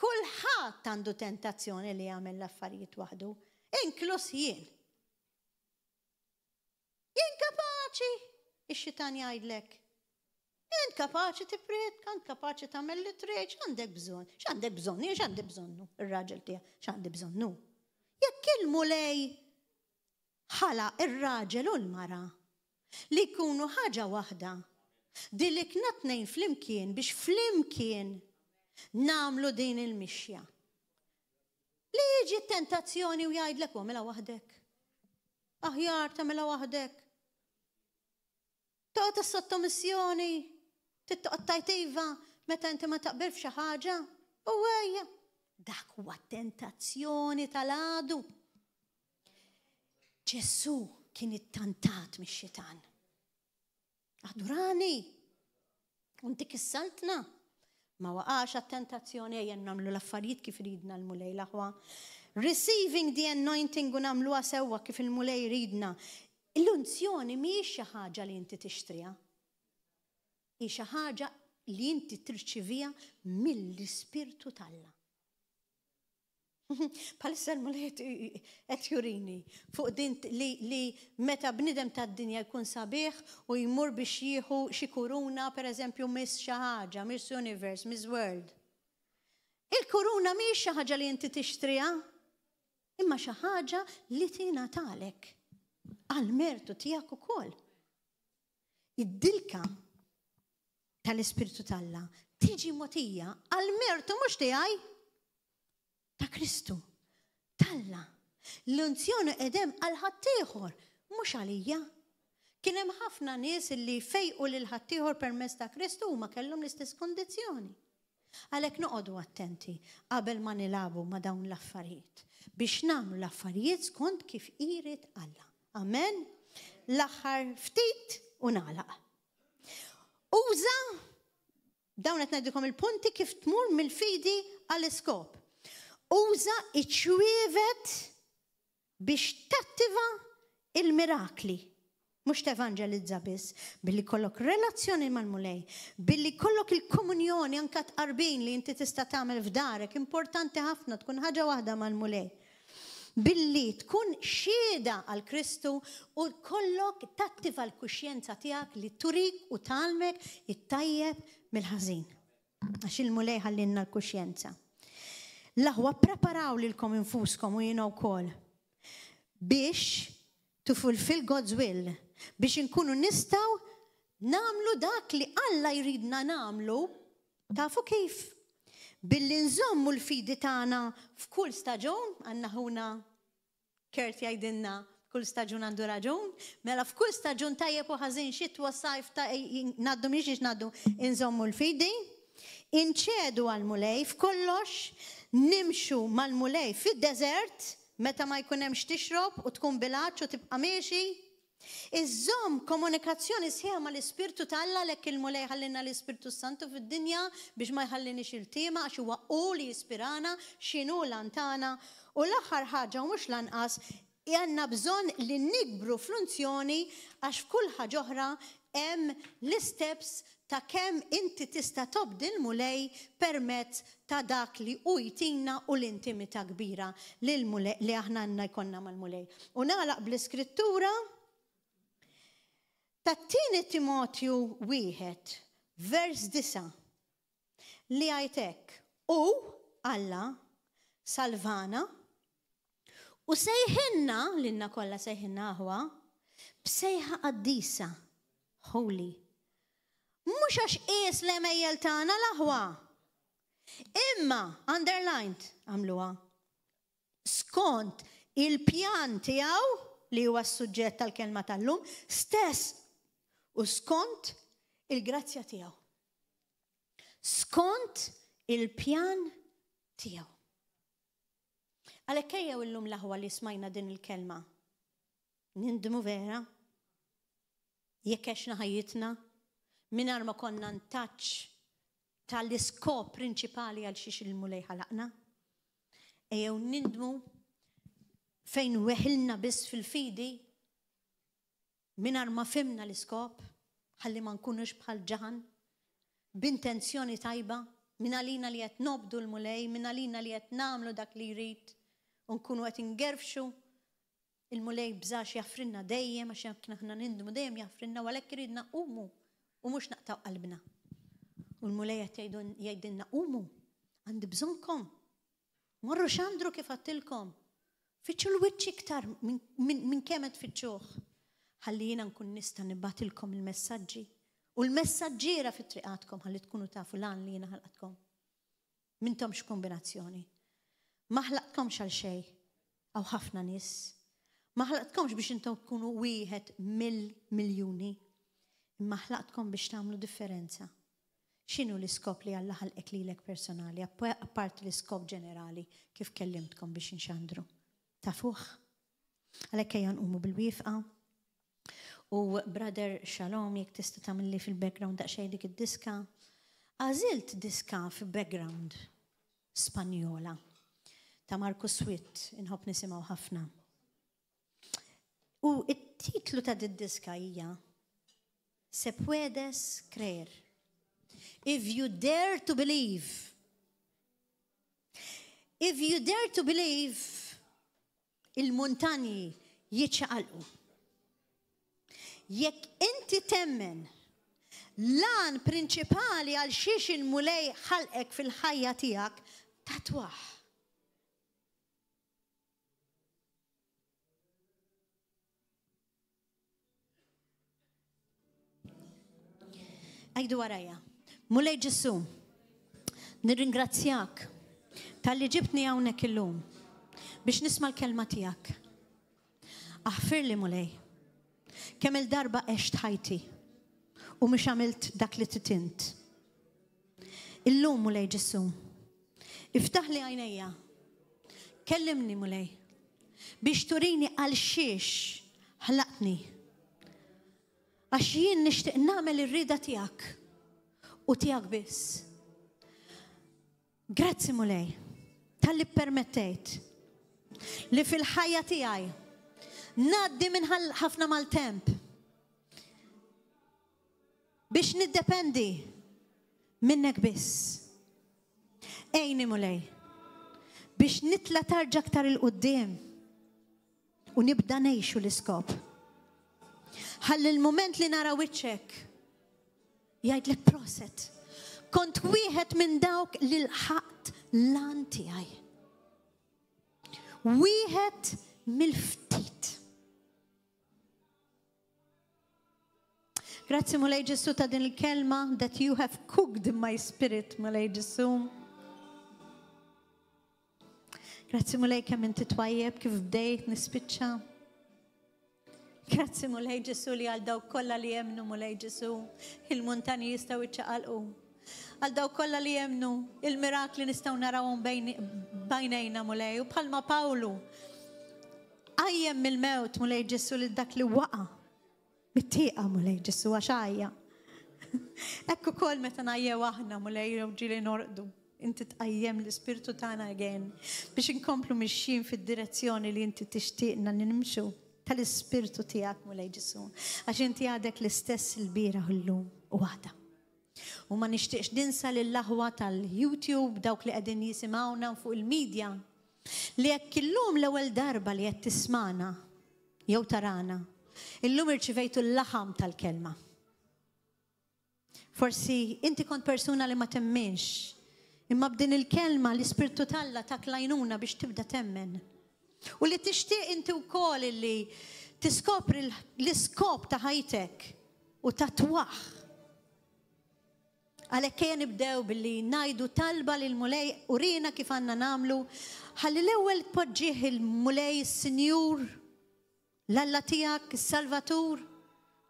Kulħadd għandu tentazzjoni li jagħmel l-affarijiet waħdu, inkluż jien. Jien kapaċi, ix-xitan jgħidlek. Jien kapaċi tipret, kont kapaċi tagħmel li trid, x'għandek bżonn? X'għandek bżonn? Jien x'għandi bżonnu? Ir-raġel tiegħek x'għandi bżonnu? Jekk il-mulej ħalaq ir-raġel u l-mara li jkunu ħaġa waħda, dilikna tnejn flimkien biex flimkien namlu din il-mixja. Li jiġi tentazzjoni u jgħidlek u mela waħdek. Aħjar tagħmilha waħdek. Toqgħod is-sottomissjoni, tittoqtajtiva meta inti ma taqbel f'xi ħaġa u ejja. Dak huwa tentazzjoni tal-għadu. Ġesu kien ittantat mix-xitan. Adurani, unti kissaltna. Ma waqax għat-tentazzjoni ejjen nagħmlu l-affarijiet kif ridna l-mulej l-aħwa. Receiving the anointing u nagħmluha sewwa kif il-mulej ridna. L-unzjoni mhijiex xi ħaġa li inti tixtriha. Hi xi ħaġa li inti tirċivija mill-Ispirtu tal-Alla. Palissa l-mulej qed jurini fuq din li meta bnidem tad-dinja jkun sabiħ u jmur biex jieħu xi kuruna, pereżempju Miss xi ħaġa, Miss Universe, Miss World. Il-kuruna mhix xi ħaġa li inti tixtriha, imma xi ħaġa li tingħatalek għall-mertu tiegħek ukoll. Id-dilka tal-Ispirtu tal-Alla tiġi mogħtija għall-mertu mhux tiegħi ta' Kristu, tal-Alla. L-unzjoni edem għal ħaddieħor, mhux għalija. Kien hemm ħafna nies li fejqu lil ħaddieħor permezz ta' Kristu huma kellhom l-istess kondizzjoni. Għalhekk noqogħdu attenti qabel ma nilagħbu ma' dawn l-affarijiet biex nagħmlu l-affarijiet skont kif irid Alla. Amen. L-aħħar ftit u nagħlaq. Uża dawn qed ngħidilkom il-punti kif tmur mill-fidi għall-iskop. Uża iċwievet biex tattiva il-mirakli. Mux tevangelizza biss, billi kollok relazzjoni mal-mulej, billi kollok il-komunjoni anka tqarbin li inti tista' tagħmel f'darek, importanti ħafna tkun ħaġa waħda mal-mulej. Billi tkun xieda għal Kristu u kollok tattiva l-kuxjenza tiegħek li turik u talmek it-tajjeb mill-ħażin. Għax il-mulej ħallinna l-kuxjenza. L-aħwa preparaw lilkom infuskom u jiena wkoll biex to fulfill God's will, biex inkunu nistgħu nagħmlu dak li Alla jridna nagħmlu, tafu kif? Billi nżommu l-fidi tagħna f'kull staġun, għandna ħuna Kert jgħidilna kull staġun għandu raġun, mela f'kull staġun tajjeb u ħażin xitwa sajf ta' ngħaddu mhix ngħaddu inżommu l-fidi, inċedu għall-mulej f'kollox, nimxu mal-mulej fid-deżert meta ma jkun hemmx tixrob u tkun bilanċ u tibqa' mexi. Iżomm komunikazzjoni sħiħa mal-Ispirtu tal-Alla lek il-mulej ħallina l-Ispirtu Santu fid-dinja biex ma jħallinix il-tema għax huwa hu li jispirana x'inhu lantana u l-aħħar ħaġa u mhux lanqas għandna bżonn li nikbru fl-unzjoni għax f'kull ħaġa oħra hemm l-isteps ta' kemm inti tista' tobdi l-mulej permezz ta' dak li hu jtina u l-intimità kbira li aħna għandna jkollna mal-mulej. U nagħlaq bl-Iskrittura Tat-tieni Timotju 1, vers 9 li għajtek u Alla salvana u sejħinna l-inna kolla sejħinna aħwa b'sejħa qaddisa holy. Mhux għax qies l-emejjel tagħna l-aħwa. Imma underlined għamluha skont il-pjan tiegħu li huwa s-suġġett tal-kelma tal-lum stess u skont il-grazzja tiegħu. Skont il-pjan tiegħu. Għalhekk ejjew illum l-aħwa li smajna din il-kelma. Nindmu vera? Jekk għexna ħajjitna mingħajr ma konna ntaċċ tal-iskop prinċipali għal xiex il-mulej ħalaqna. Ejjew nindmu fejn weħilna biss fil-fidi mingħajr ma fimna l-iskop ħalli ma nkunux bħal ġaħan b'intenzjoni tajba minn għalina li qed nobdu l-mulej, minn għalina li qed nagħmlu dak li jrid u nkunu qed ingerfxu il-mulej bżax jaffrinna dejjem għax jekk aħna nindmu dejjem jaffrinna għalhekk iridna qumu u mhux naqtaw qalbna. U l-mulej qed jgħidilna qumu għandi bżonnkom. Morru x'għandru kif għattilkom. Fitxu l-wiċċ iktar minn kemm qed tfittxuh. Ħalli jiena nkun nista' nibgħatilkom il-messaġġi u l-messaġġiera fit-triqatkom ħalli tkunu tafu lan li jiena ħalqatkom. M'intomx kombinazzjoni. Ma ħlaqtkomx għal xejn aw ħafna nies. Ma ħlaqtkomx biex intom tkunu wieħed mill-miljuni. Imma ħlaqtkom biex tagħmlu differenza. X'inhu l-iskop li Alla ħalqek lilek personali, apart l-iskop ġenerali kif kellimtkom biex inxandru. Tafuh? Għalhekk ejja nqumu bil-wifqa. U brother Shalom, jek tista' tagħmilli fil-background daqsxejn dik id-diska. Għażilt diska fil-background Spanjola ta' Marcus Witt, inħobb nisimgħu ħafna. U it-titlu ta' did-diska hija Se puedes creer. If you dare to believe. If you dare to believe, il-muntanji jiċċaqalqu. Jekk inti temmen lan prinċipali għal xiex il-mulej ħalqek fil-ħajja tiegħek tatwaħ. Għajdu warajja. Mulej Ġesu, nirringrazzjak tal-li ġibtni hawnhekk illum biex nisma' l-kelma tiegħek. Aħfir li mulej. Kemm il-darba għext ħajti u mhux għamilt dak li titint. Illum mulej Ġesu, iftaħ li għajnejja, kellimni mulej, biex turini għal xiex ħlaqtni. Għax jien nixtieq nagħmel ir-rieda tiegħek u tiegħek biss. Grazzi mulej, tal-li permettejt li fil-ħajja tiegħi naddi minn ħafna mal-temp biex niddependi minnek biss. Ejni mulej biex nitla tarġa aktar il-qudiem u nibda ngħixu l-iskop. Ħalli l-moment li nara wiċċek jgħidlek proset. Kont wieħed minn dawk li l-ħaqt lan tiegħi. Wieħed mill-ftit. Grazzi mulej Ġesu ta' din il-kelma that you have cooked in my spirit, mulej Ġesu. Grazzi mulej kemm inti twajjeb kif bdejt nispiċċa. Grazzi mulej Ġesu li għal dawk kollha li jemnu mulej Ġesu, il-muntanji jistgħu jiċċaqalqu. Għal dawk kollha li jemnu il-mirakli nistgħu narawhom bajnejna mulej u bħalma Pawlu. Għajjem mill-mewt mulej Ġesu li dak li waqa' mit-tieqa mulej Ġesu għax għajja. Ekku kol meta ngħajjew aħna mulej ġieli norqdu. Inti tqajjem l-ispirtu tagħna again biex inkomplu mixjin fid-direzzjoni li inti tixtieqna nimxu tal-ispirtu tiegħek mulej Ġesu. Għax inti għadek l-istess il-bira llum u għada. U ma nixtieqx ninsa lill-laħwa tal-YouTube dawk li qegħdin jisimgħuna fuq il-medja li jekk illum l-ewwel darba li qed tismana jew tarana illum irċivejtu l-laħam tal-kelma. Forsi inti kont persuna li ma temmenx, imma b'din il-kelma l-Ispirtu Talla tak lajnuna biex tibda temmen. U li tixtieq inti wkoll li tiskopri l-iskop ta' ħajtek u tatwaħ. Għalhekk ejja nibdew billi ngħidu talba lil mulej urina kif għandna nagħmlu, ħalli l-ewwel tpoġġih il-mulej is-Sinjur l-Alla tiegħek, is-Salvatur.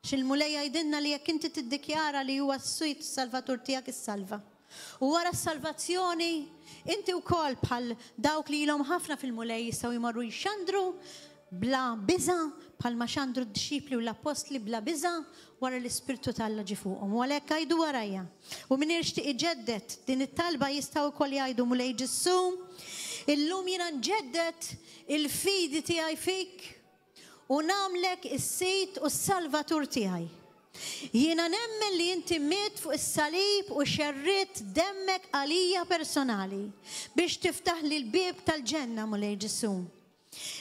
X'il-mulej jgħidilna li jekk inti tiddikjara li huwa s-Sujt is-Salvatur tiegħek issalva. U wara s-salvazzjoni, inti wkoll bħal dawk li ilhom ħafna fil-mulej jistgħu jmorru jxandru bla biża, bħal ma xandru d-disċipli u l-apostli bla biża wara l-Ispirtu Talla ġi fuqhom. U għalhekk għajdu warajja. U min jixtieq iġeddet din it-talba jistgħu wkoll jgħidu mulej Ġessu, illum jiena nġeddet il-fidi tiegħi fik u nagħmlek is-Sejt u s-Salvatur tiegħi. Jiena nemmen li inti miet fuq is-salib u xerrit demmek għalija personali biex tiftaħ li l-bib tal-ġenna mulej Ġessu.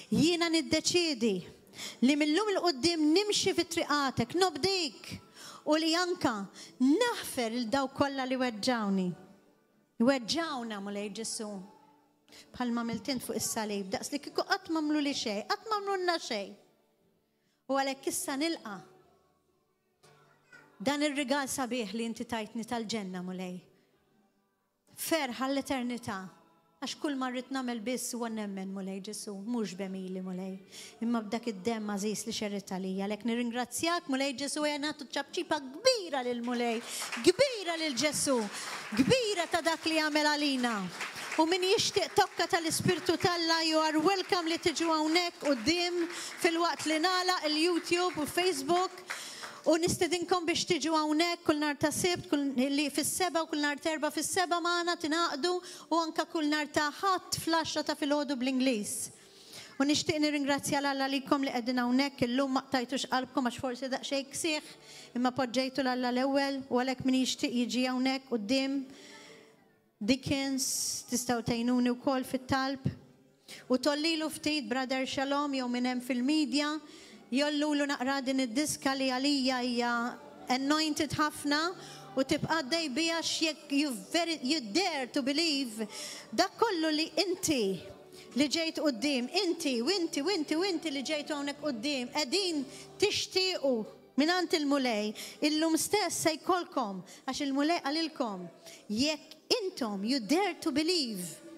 Jiena niddeċiedi li millum il-qoddim nimxi fit-triqatek, nobdik u li anka naħfer il-daw kollha li weġġawni. Weġġawna mulej Ġessu. Bħalma miltint fuq is-salib, daqs li kieku qatt m'għamlu li xejn, qatt m'għamlulna xejn. U għalhekk issa nilqa' dan ir-rigal sabiħ li inti tajtni tal-ġenna mulej. Ferħa l-eternità, għax kull marrit nagħmel biss huwa nemmen mulej Ġessu, mhux b'emili mulej, imma b'dak id-demm għażiż li xerret għalija. Għalhekk nirringrazzjak mulej Ġessu ejja nagħtu ċabċipa kbira lil mulej, kbira lil Ġessu, kbira ta' dak li għamel għalina. U min jixtieq tokka tal-Ispirtu Talla, you are welcome li tiġu hawnhekk quddiem fil-waqt li nagħlaq il-YouTube u Facebook. U nistedinkom biex tiġu hawnhekk kull nhar ta' Sibt, li fis-seba' u kull nhar terba' fis-seba' magħna tingħaqdu u anke kull nhar ta' ħadd fl-10 ta' filgħodu bl-Ingliż. U nixtieq nirringrazzja l-Alla likom li qegħdin hawnhekk illum ma qtajtux qalbkom għax forsi daqsxejn ksieħ, imma poġġejtu l-Alla l-ewwel u għalhekk min jixtieq jiġi hawnhekk quddiem Dickens tistgħu tgħinuni wkoll fit-talb. U tollilu ftit Brother Shalom jew minn hemm fil-medja jollulu naqra din id-diska li għalija hija anointed ħafna u tibqa' dej biha you dare to believe dak kollu li inti li ġejt quddiem, inti u inti u inti u inti li ġejtu hawnhekk quddiem qegħdin tixtiequ minant il-mulej illum stess se jkollkom għax il-mulej qalilkom jekk intom you dare to believe